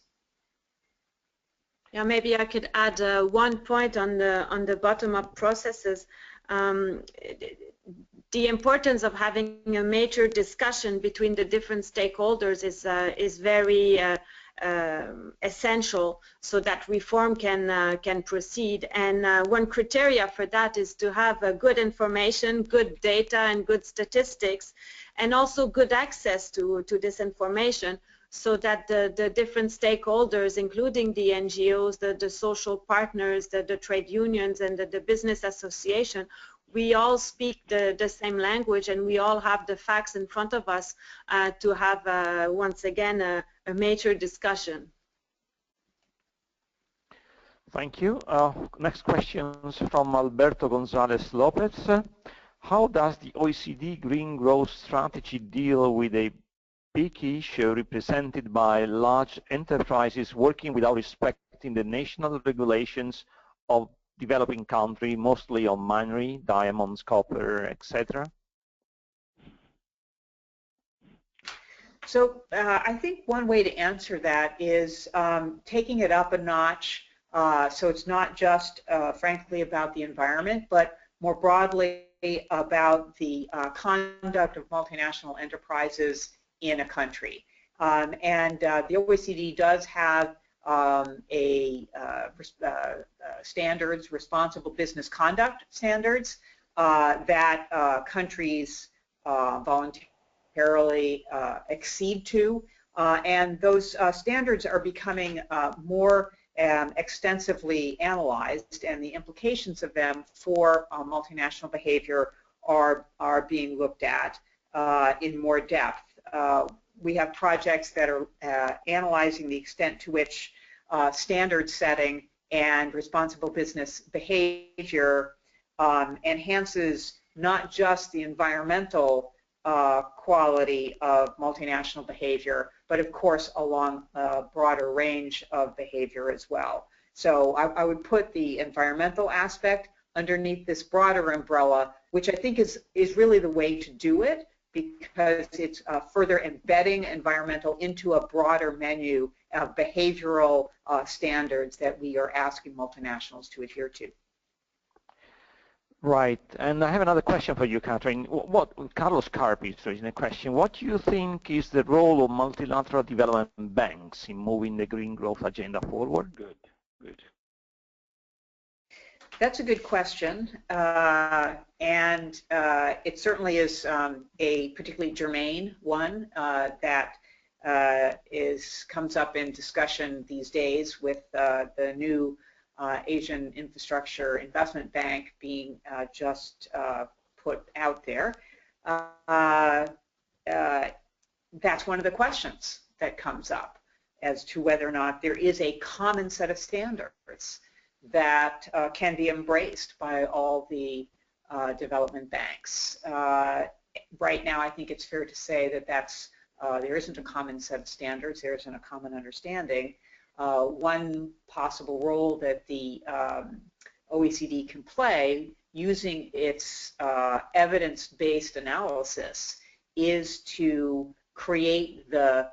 Yeah, maybe I could add one point on the bottom-up processes. The importance of having a major discussion between the different stakeholders is very essential, so that reform can proceed. And one criteria for that is to have good information, good data, and good statistics, and also good access to this information, so that the different stakeholders, including the NGOs, the social partners, the trade unions, and the business association, we all speak the same language, and we all have the facts in front of us to have, once again, a major discussion.
Thank you. Next question is from Alberto Gonzalez Lopez. How does the OECD Green Growth Strategy deal with a big issue represented by large enterprises working without respecting the national regulations of developing country, mostly on minery, diamonds, copper, etc.?
So I think one way to answer that is taking it up a notch. So it's not just, frankly, about the environment, but more broadly about the conduct of multinational enterprises in a country. And the OECD does have standards, responsible business conduct standards that countries voluntarily accede to, and those standards are becoming more extensively analyzed, and the implications of them for multinational behavior are being looked at in more depth. We have projects that are analyzing the extent to which standard setting and responsible business behavior enhances not just the environmental quality of multinational behavior, but of course along a broader range of behavior as well. So I would put the environmental aspect underneath this broader umbrella, which I think is really the way to do it, because it's further embedding environmental into a broader menu of behavioral standards that we are asking multinationals to adhere to.
Right, and I have another question for you, Catherine. Carlos Carpi is in a question. What do you think is the role of multilateral development banks in moving the green growth agenda forward?
Good.
That's a good question, and it certainly is a particularly germane one that comes up in discussion these days with the new Asian Infrastructure Investment Bank being just put out there. That's one of the questions that comes up as to whether or not there is a common set of standards that can be embraced by all the development banks. Right now, I think it's fair to say that there isn't a common set of standards, there isn't a common understanding. One possible role that the OECD can play using its evidence-based analysis is to create the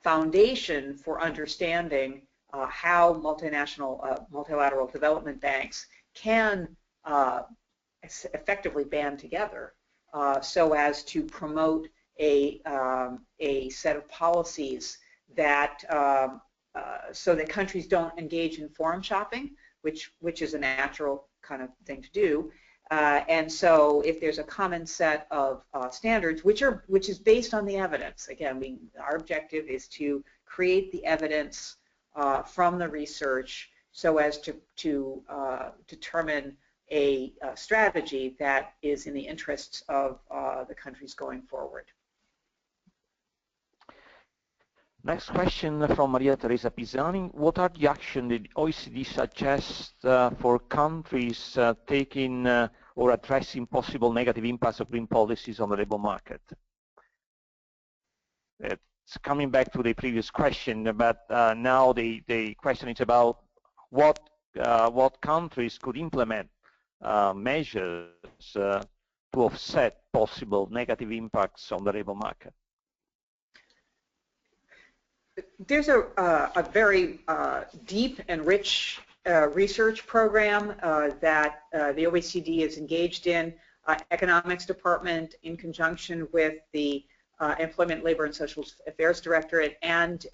foundation for understanding how multilateral development banks can effectively band together so as to promote a set of policies that so that countries don't engage in forum shopping, which is a natural kind of thing to do. And so if there's a common set of standards, which is based on the evidence, again, our objective is to create the evidence from the research so as to determine a strategy that is in the interests of the countries going forward.
Next question from Maria Teresa Pisani. What are the actions the OECD suggests for countries taking or addressing possible negative impacts of green policies on the labor market? It's coming back to the previous question, but now the question is about what countries could implement measures to offset possible negative impacts on the labor market.
There's a very deep and rich research program that the OECD is engaged in. Economics Department, in conjunction with the Employment, Labor, and Social Affairs Directorate and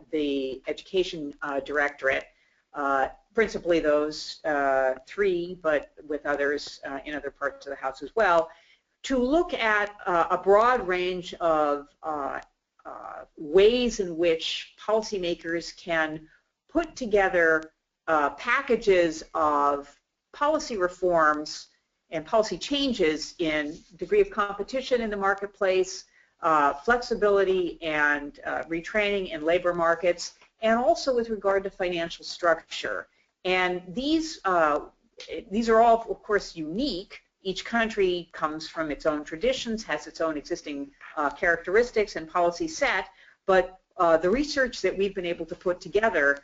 the Education Directorate, principally those three, but with others in other parts of the House as well, to look at a broad range of ways in which policymakers can put together packages of policy reforms and policy changes in degree of competition in the marketplace, flexibility and retraining in labor markets, and also with regard to financial structure. And these are all, of course, unique. Each country comes from its own traditions, has its own existing characteristics and policy set, but the research that we've been able to put together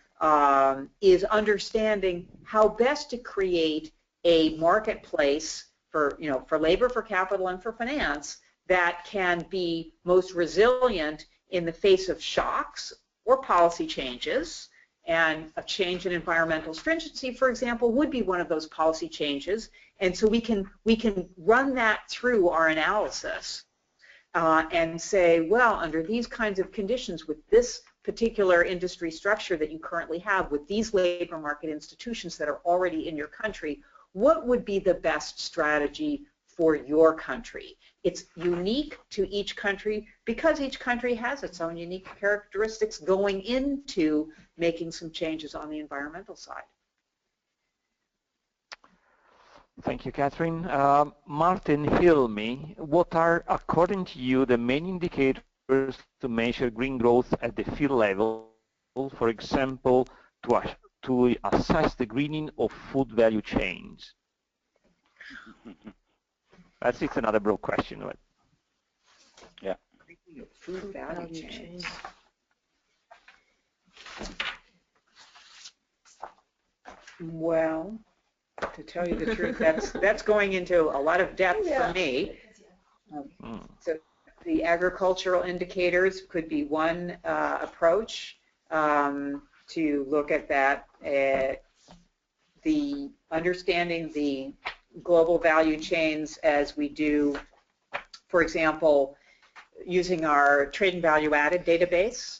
is understanding how best to create a marketplace for labor, for capital, and for finance that can be most resilient in the face of shocks or policy changes. And a change in environmental stringency, for example, would be one of those policy changes. And so we can run that through our analysis and say, well, under these kinds of conditions, with this particular industry structure that you currently have, with these labor market institutions that are already in your country, what would be the best strategy for your country? It's unique to each country because each country has its own unique characteristics going into making some changes on the environmental side.
Thank you, Catherine. Martin Hilmy, what are, according to you, the main indicators to measure green growth at the field level, for example, to assess the greening of food value chains? It's another broad question, right?
Yeah.
Food value chains. Well, to tell you the truth, that's going into a lot of depth for me. So the agricultural indicators could be one approach to look at that. The understanding the global value chains as we do, for example, using our trade and value added database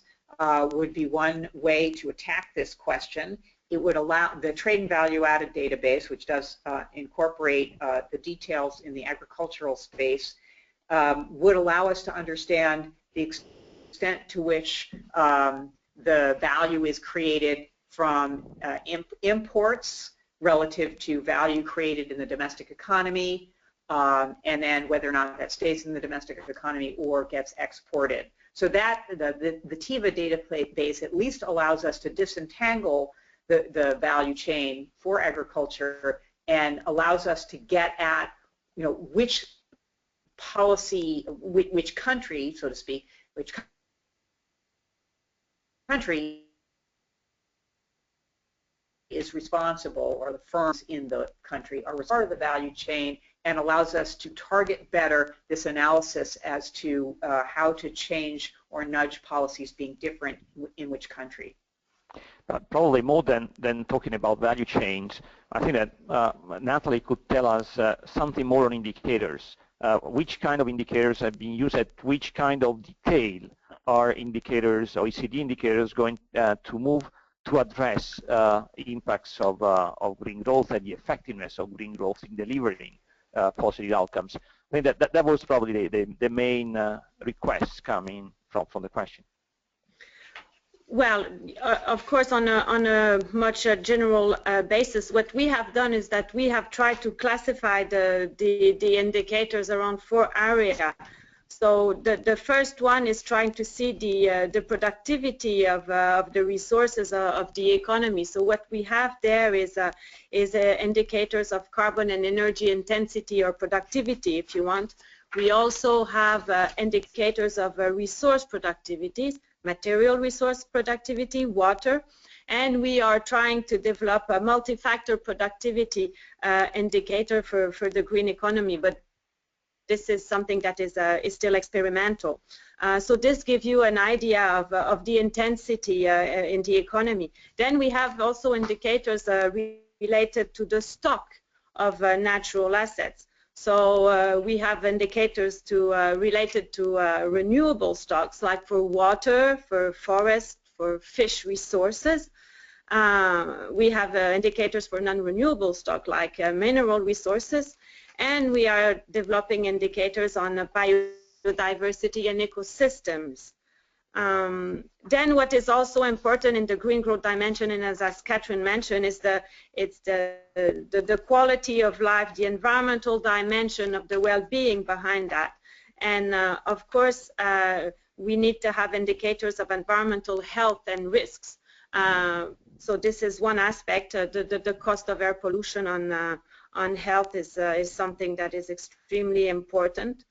would be one way to attack this question. It would allow the trade and value added database, which does incorporate the details in the agricultural space, would allow us to understand the extent to which the value is created from imports relative to value created in the domestic economy, and then whether or not that stays in the domestic economy or gets exported. So that the TIVA database at least allows us to disentangle the value chain for agriculture and allows us to get at, you know, which policy, which country, so to speak, which country is responsible, or the firms in the country are part of the value chain, and allows us to target better this analysis as to how to change or nudge policies being different in which country.
Probably more than talking about value chains, I think that Natalie could tell us something more on indicators. Which kind of indicators have been used, at which kind of detail are indicators, OECD indicators, going to move to address impacts of green growth and the effectiveness of green growth in delivering positive outcomes. I think that was probably the main requests coming from the question.
Well, of course, on a much general basis, what we have done is that we have tried to classify the indicators around 4 areas. So the first one is trying to see the productivity of the resources of the economy. So what we have there is indicators of carbon and energy intensity, or productivity, if you want. We also have indicators of resource productivities, material resource productivity, water, and we are trying to develop a multi-factor productivity indicator for the green economy, but this is something that is still experimental. So this gives you an idea of the intensity in the economy. Then we have also indicators related to the stock of natural assets. So we have indicators related to renewable stocks, like for water, for forest, for fish resources. We have indicators for non-renewable stock, like mineral resources, and we are developing indicators on biodiversity and ecosystems. Then what is also important in the green growth dimension, and as Catherine mentioned, is the quality of life, the environmental dimension of the well-being behind that. And of course, we need to have indicators of environmental health and risks. So this is one aspect. The cost of air pollution on health is something that is extremely important.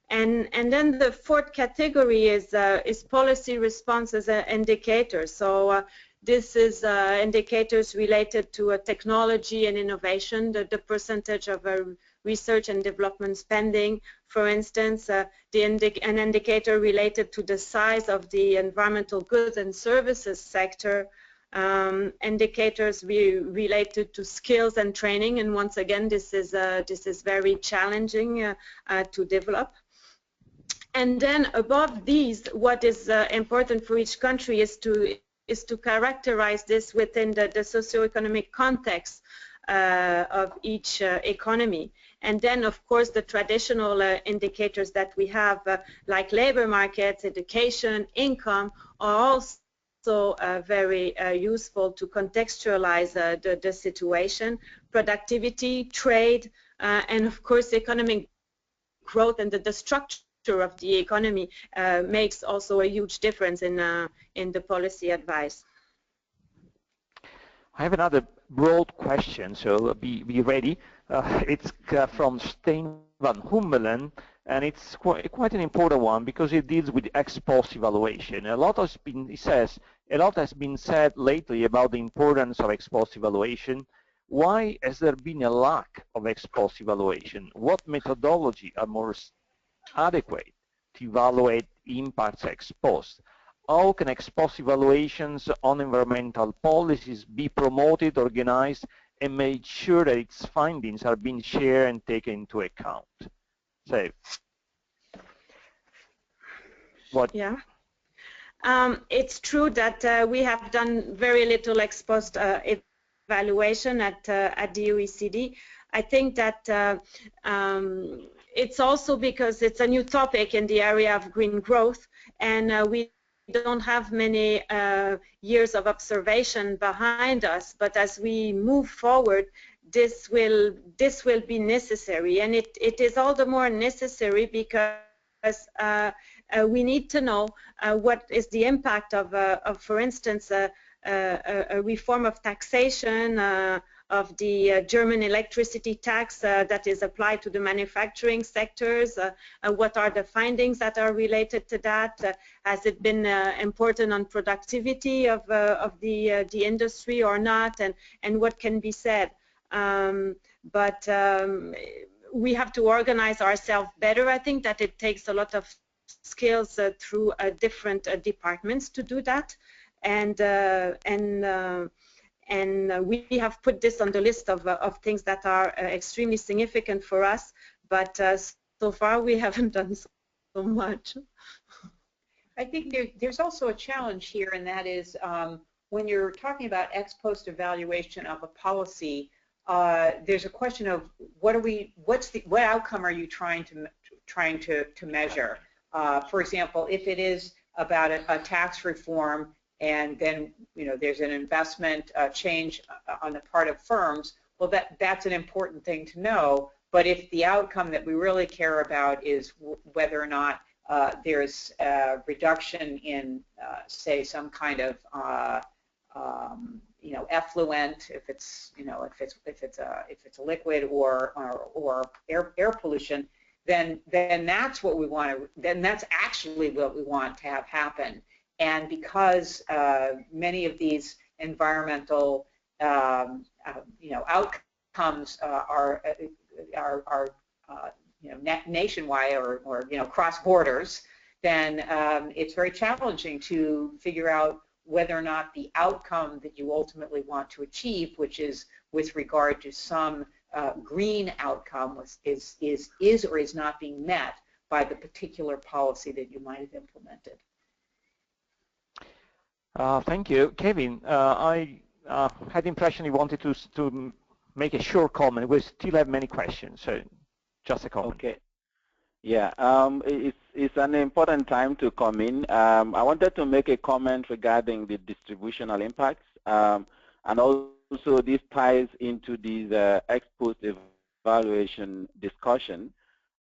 And then the fourth category is policy responses indicators. So this is indicators related to technology and innovation, the percentage of research and development spending, for instance, an indicator related to the size of the environmental goods and services sector, indicators related to skills and training, and once again, this is very challenging to develop. And then above these, what is important for each country is to characterize this within the socioeconomic context of each economy. And then, of course, the traditional indicators that we have, like labor markets, education, income, are also very useful to contextualize the situation. Productivity, trade, and of course, economic growth and the structure of the economy makes also a huge difference in the policy advice.
I have another broad question, so be ready. It's from Stein van Hummelen, and it's quite an important one because it deals with ex post evaluation. A lot has been said lately about the importance of ex post evaluation. Why has there been a lack of ex post evaluation? What methodology are more adequate to evaluate impacts ex post? How can ex post evaluations on environmental policies be promoted, organized, and made sure that its findings are being shared and taken into account? So, what?
Yeah, it's true that we have done very little ex post evaluation at the OECD. I think that it's also because it's a new topic in the area of green growth, and we don't have many years of observation behind us. But as we move forward, this will be necessary, and it is all the more necessary because we need to know what is the impact of for instance, a reform of taxation of the German electricity tax that is applied to the manufacturing sectors. What are the findings that are related to that? Has it been important on productivity of the industry or not? And what can be said? But we have to organize ourselves better. I think that it takes a lot of skills through different departments to do that, and we have put this on the list of things that are extremely significant for us, but so far we haven't done so much.
I think there's also a challenge here, and that is when you're talking about ex post evaluation of a policy, there's a question of what outcome are you trying to measure? For example, if it is about a tax reform, and then there's an investment change on the part of firms, well, that's an important thing to know. But if the outcome that we really care about is whether or not there's a reduction in, say, some kind of effluent, if it's a liquid or air pollution, then that's what we want to. Then that's actually what we want to have happen. And because many of these environmental outcomes are nationwide or cross borders, then it's very challenging to figure out whether or not the outcome that you ultimately want to achieve, which is with regard to some green outcome, is or is not being met by the particular policy that you might have implemented.
Thank you. Kevin, I had the impression you wanted to make a short comment. We still have many questions, so just a comment.
Okay. Yeah, it's an important time to come in. I wanted to make a comment regarding the distributional impacts, and also this ties into these ex post evaluation discussion.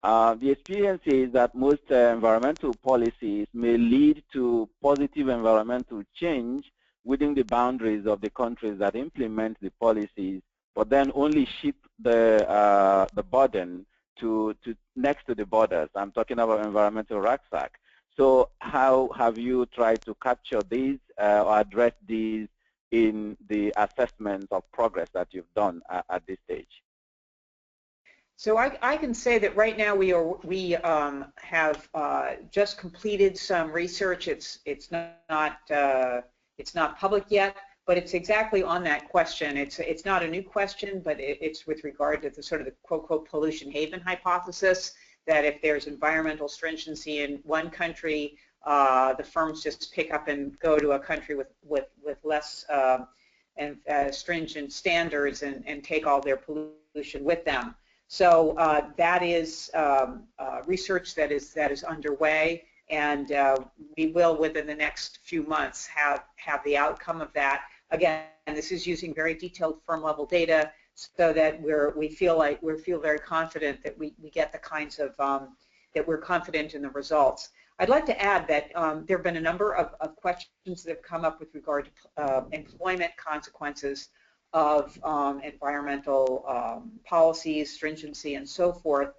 The experience is that most environmental policies may lead to positive environmental change within the boundaries of the countries that implement the policies, but then only ship the burden to next to the borders. I'm talking about environmental rucksack. So how have you tried to capture these or address these in the assessment of progress that you've done at this stage?
So I can say that right now we have just completed some research. It's not public yet, but it's exactly on that question. It's not a new question, but it's with regard to the sort of the quote pollution haven hypothesis, that if there's environmental stringency in one country, the firms just pick up and go to a country with less stringent standards and take all their pollution with them. So that is research that is underway, and we will within the next few months have the outcome of that. Again, this is using very detailed firm-level data, so that we feel very confident that we get the kinds of that we're confident in the results. I'd like to add that there have been a number of questions that have come up with regard to employment consequences of environmental policies, stringency, and so forth.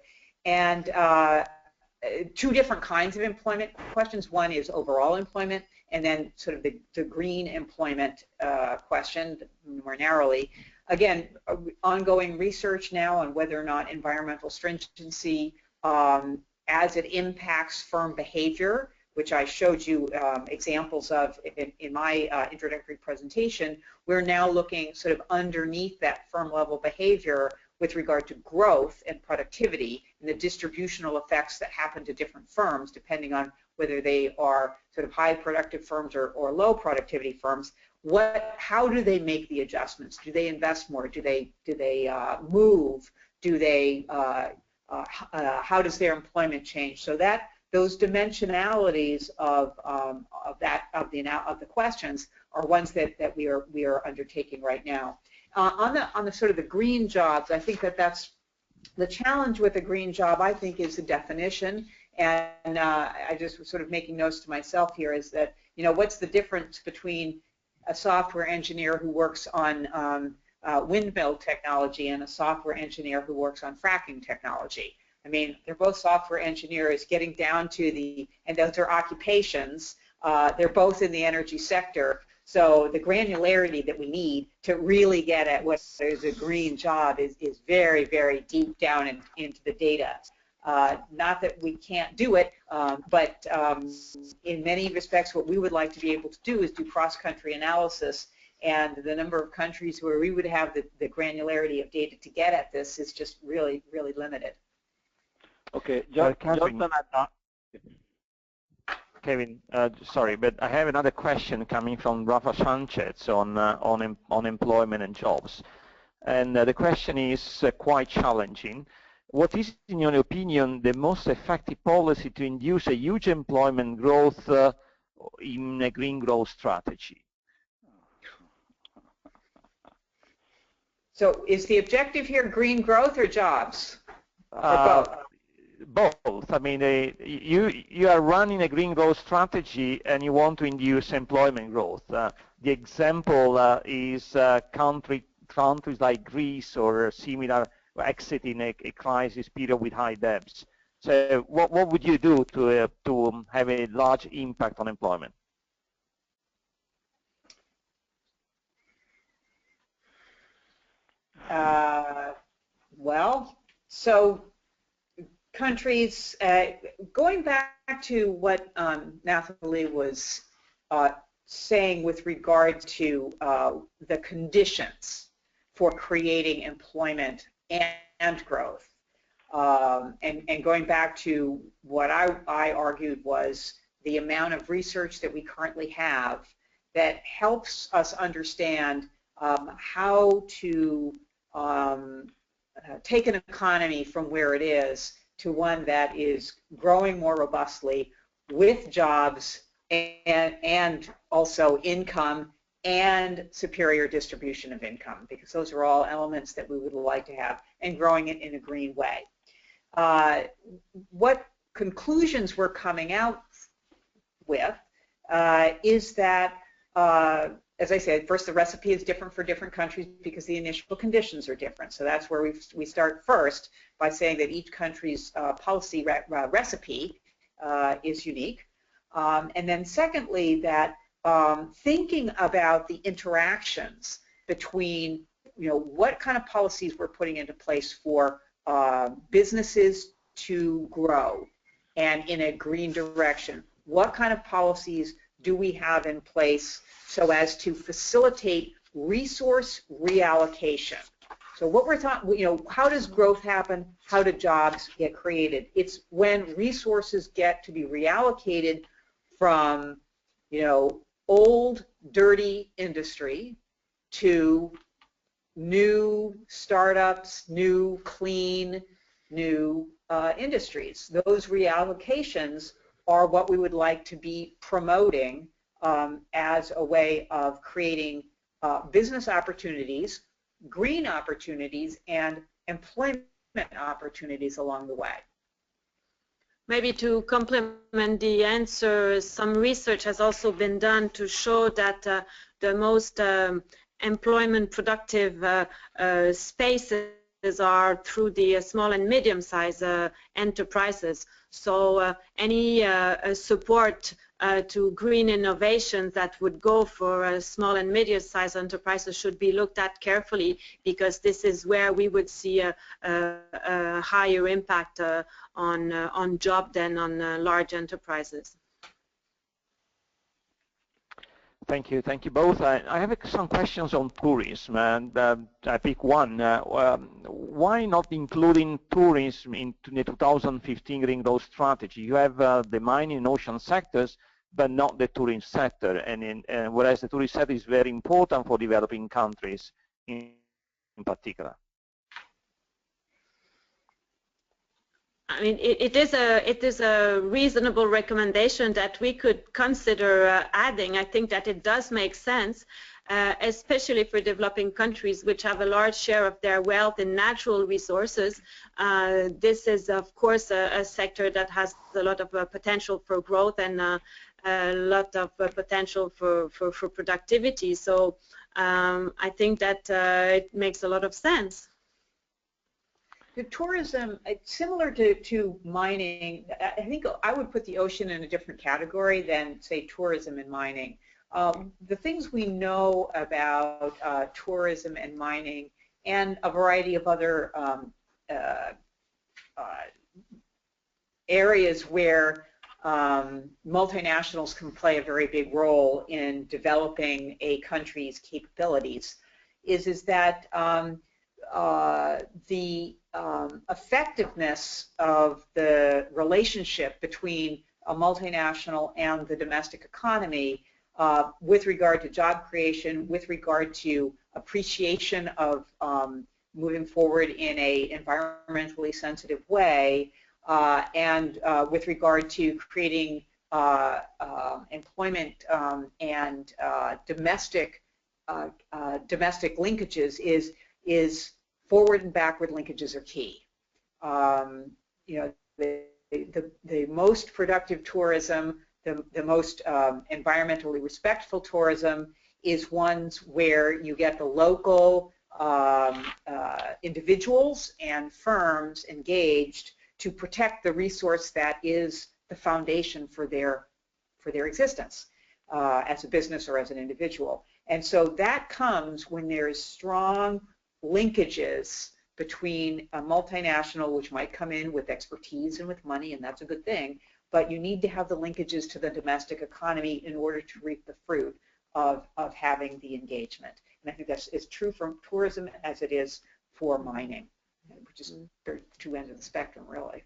And two different kinds of employment questions. One is overall employment, and then sort of the green employment question more narrowly. Again, ongoing research now on whether or not environmental stringency, as it impacts firm behavior, which I showed you examples of in my introductory presentation. We're now looking sort of underneath that firm level behavior with regard to growth and productivity and the distributional effects that happen to different firms depending on whether they are sort of high productive firms or low productivity firms. How do they make the adjustments? Do they invest more? Do they move? Do they how does their employment change? So that those dimensionalities of the questions are ones that we are undertaking right now. On the sort of the green jobs, I think that's the challenge with a green job. I think is the definition, and I just was sort of making notes to myself here. Is that, you know, what's the difference between a software engineer who works on windmill technology and a software engineer who works on fracking technology? I mean, they're both software engineers getting down to and those are occupations. They're both in the energy sector. So the granularity that we need to really get at what is a green job is very, very deep down into the data. Not that we can't do it, but in many respects what we would like to be able to do is do cross-country analysis, and the number of countries where we would have the granularity of data to get at this is just really, really limited.
Okay,
Kevin, sorry, but I have another question coming from Rafa Sanchez on employment and jobs. And the question is quite challenging. What is, in your opinion, the most effective policy to induce a huge employment growth in a green growth strategy?
So is the objective here green growth or jobs? Or both?
Both. I mean, you are running a green growth strategy and you want to induce employment growth. The example is countries like Greece or similar exiting a crisis period with high debts. So what would you do to have a large impact on employment?
Well, so countries, going back to what Nathalie was saying with regard to the conditions for creating employment and growth, and going back to what I argued was the amount of research that we currently have that helps us understand how to take an economy from where it is to one that is growing more robustly with jobs and also income and superior distribution of income, because those are all elements that we would like to have, and growing it in a green way. What conclusions we're coming out with is that, as I said, first, the recipe is different for different countries because the initial conditions are different. So that's where we start first by saying that each country's policy recipe is unique. And then secondly, that thinking about the interactions between, you know, what kind of policies we're putting into place for businesses to grow and in a green direction. What kind of policies do we have in place so as to facilitate resource reallocation? So what we're talking, you know, how does growth happen? How do jobs get created? It's when resources get to be reallocated from, you know, old, dirty industry to new startups, new, clean, new industries. Those reallocations are what we would like to be promoting as a way of creating business opportunities, green opportunities, and employment opportunities along the way.
Maybe to complement the answer, some research has also been done to show that the most employment productive spaces are through the small and medium-sized enterprises. So any support to green innovations that would go for small and medium-sized enterprises should be looked at carefully, because this is where we would see a higher impact on job than on large enterprises.
Thank you both. I have some questions on tourism, and I pick one. Why not including tourism into the 2015 Green Growth Strategy? You have the mining and ocean sectors, but not the tourism sector, and whereas the tourism sector is very important for developing countries in particular.
I mean, it is a reasonable recommendation that we could consider adding. I think that it does make sense, especially for developing countries which have a large share of their wealth in natural resources. This is, of course, a sector that has a lot of potential for growth and a lot of potential for productivity. So I think that it makes a lot of sense.
The tourism, it's similar to mining. I think I would put the ocean in a different category than, say, tourism and mining. The things we know about tourism and mining and a variety of other areas where multinationals can play a very big role in developing a country's capabilities is that the effectiveness of the relationship between a multinational and the domestic economy with regard to job creation, with regard to appreciation of moving forward in a environmentally sensitive way, and with regard to creating employment and domestic linkages is forward and backward linkages are key. You know, the most productive tourism, the most environmentally respectful tourism is ones where you get the local individuals and firms engaged to protect the resource that is the foundation for their existence as a business or as an individual. And so that comes when there's strong linkages between a multinational, which might come in with expertise and with money, and that's a good thing, but you need to have the linkages to the domestic economy in order to reap the fruit of having the engagement. And I think that's as true for tourism as it is for mining, which is two ends of the spectrum, really.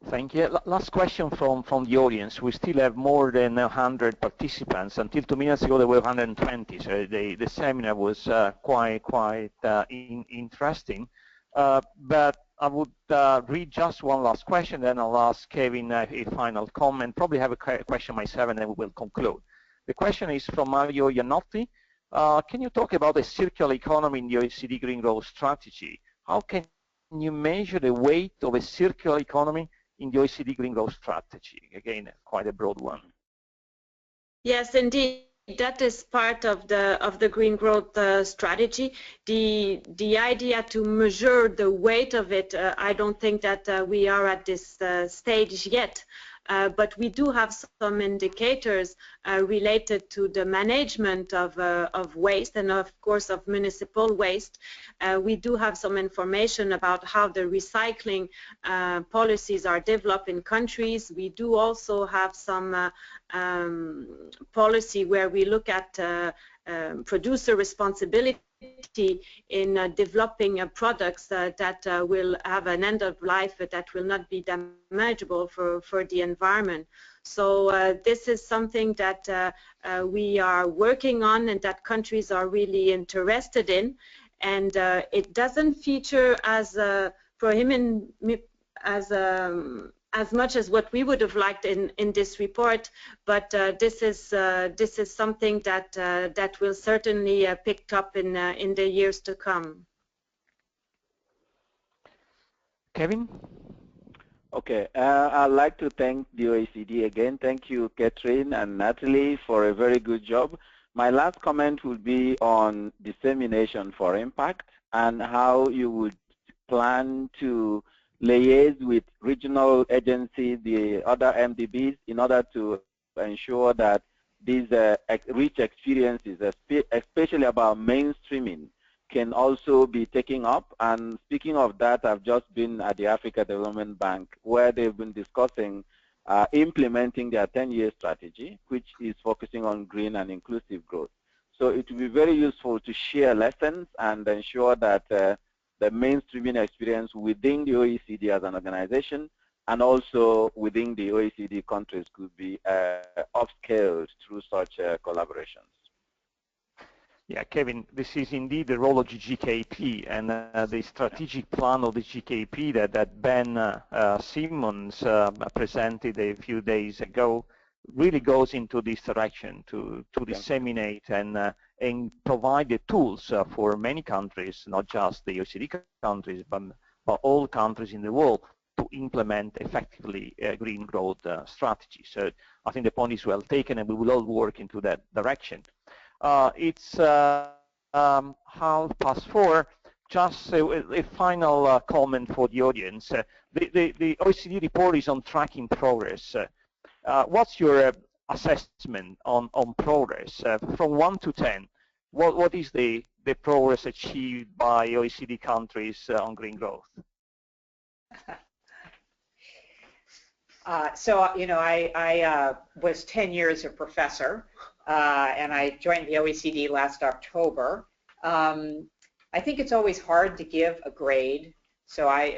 Thank you. Last question from the audience. We still have more than 100 participants. Until 2 minutes ago, there were 120. So the seminar was quite interesting. But I would read just one last question, then I'll ask Kevin a final comment. Probably have a question myself, and then we will conclude. The question is from Mario Iannotti. Can you talk about the circular economy in the OECD Green Growth Strategy? How can you measure the weight of a circular economy in the OECD Green Growth Strategy? Again, quite a broad one.
Yes, indeed. That is part of the Green Growth Strategy. The idea to measure the weight of it, I don't think that we are at this stage yet. But we do have some indicators related to the management of waste and, of course, of municipal waste. We do have some information about how the recycling policies are developed in countries. We do also have some policy where we look at producer responsibility in developing products that will have an end of life that will not be damageable for the environment. So this is something that we are working on and that countries are really interested in, and it doesn't feature as as much as what we would have liked in this report, but this is something that will certainly pick up in the years to come.
Kevin?
Okay, I'd like to thank the OECD again. Thank you, Catherine and Natalie, for a very good job. My last comment would be on dissemination for impact and how you would plan to liaise with regional agencies, the other MDBs, in order to ensure that these rich experiences, especially about mainstreaming, can also be taken up. And speaking of that, I've just been at the Africa Development Bank, where they've been discussing implementing their 10-year strategy, which is focusing on green and inclusive growth. So it will be very useful to share lessons and ensure that the mainstreaming experience within the OECD as an organization and also within the OECD countries could be upscaled through such collaborations.
Yeah, Kevin, this is indeed the role of GGKP, and the strategic plan of the GGKP that Ben Simmons presented a few days ago really goes into this direction to disseminate and provide the tools for many countries, not just the OECD countries, but all countries in the world to implement effectively green growth strategy. So I think the point is well taken, and we will all work into that direction. It's 4:30. Just a final comment for the audience. The OECD report is on tracking progress. What's your assessment on progress? From 1 to 10, what is the progress achieved by OECD countries on green growth?
So, you know, I was 10 years a professor, and I joined the OECD last October. I think it's always hard to give a grade,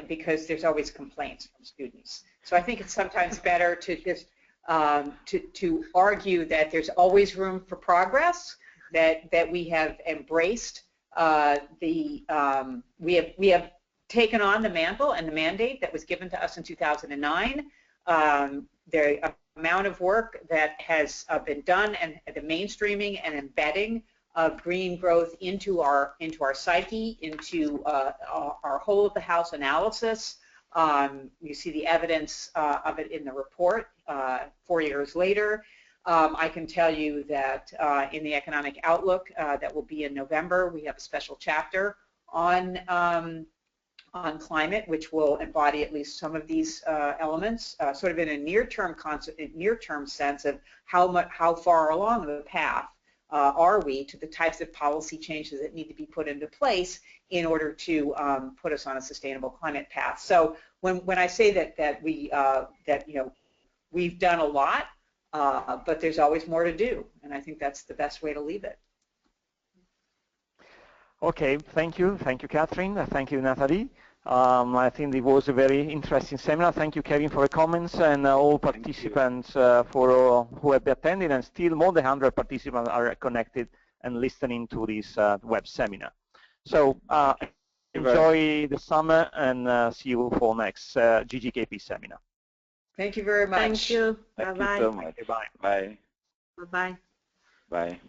because there's always complaints from students. So I think it's sometimes better to just to argue that there's always room for progress, that we have embraced we have taken on the mantle and the mandate that was given to us in 2009. The amount of work that has been done, and the mainstreaming and embedding of green growth into our psyche, into our whole of the house analysis. You see the evidence of it in the report 4 years later. I can tell you that in the economic outlook that will be in November, we have a special chapter on climate, which will embody at least some of these elements, sort of in a near-term sense of how far along the path are we to the types of policy changes that need to be put into place in order to put us on a sustainable climate path. So when I say that we've done a lot, but there's always more to do, and I think that's the best way to leave it.
Okay, thank you, Catherine. Thank you, Natalie. I think it was a very interesting seminar. Thank you, Kevin, for the comments, and all participants who have attended, and still more than 100 participants are connected and listening to this web seminar. So enjoy the summer, and see you for next GGKP seminar.
Thank you very much.
Thank you.
Thank
Bye-bye.
you so much.
Bye.
Bye.
Bye-bye.
Bye.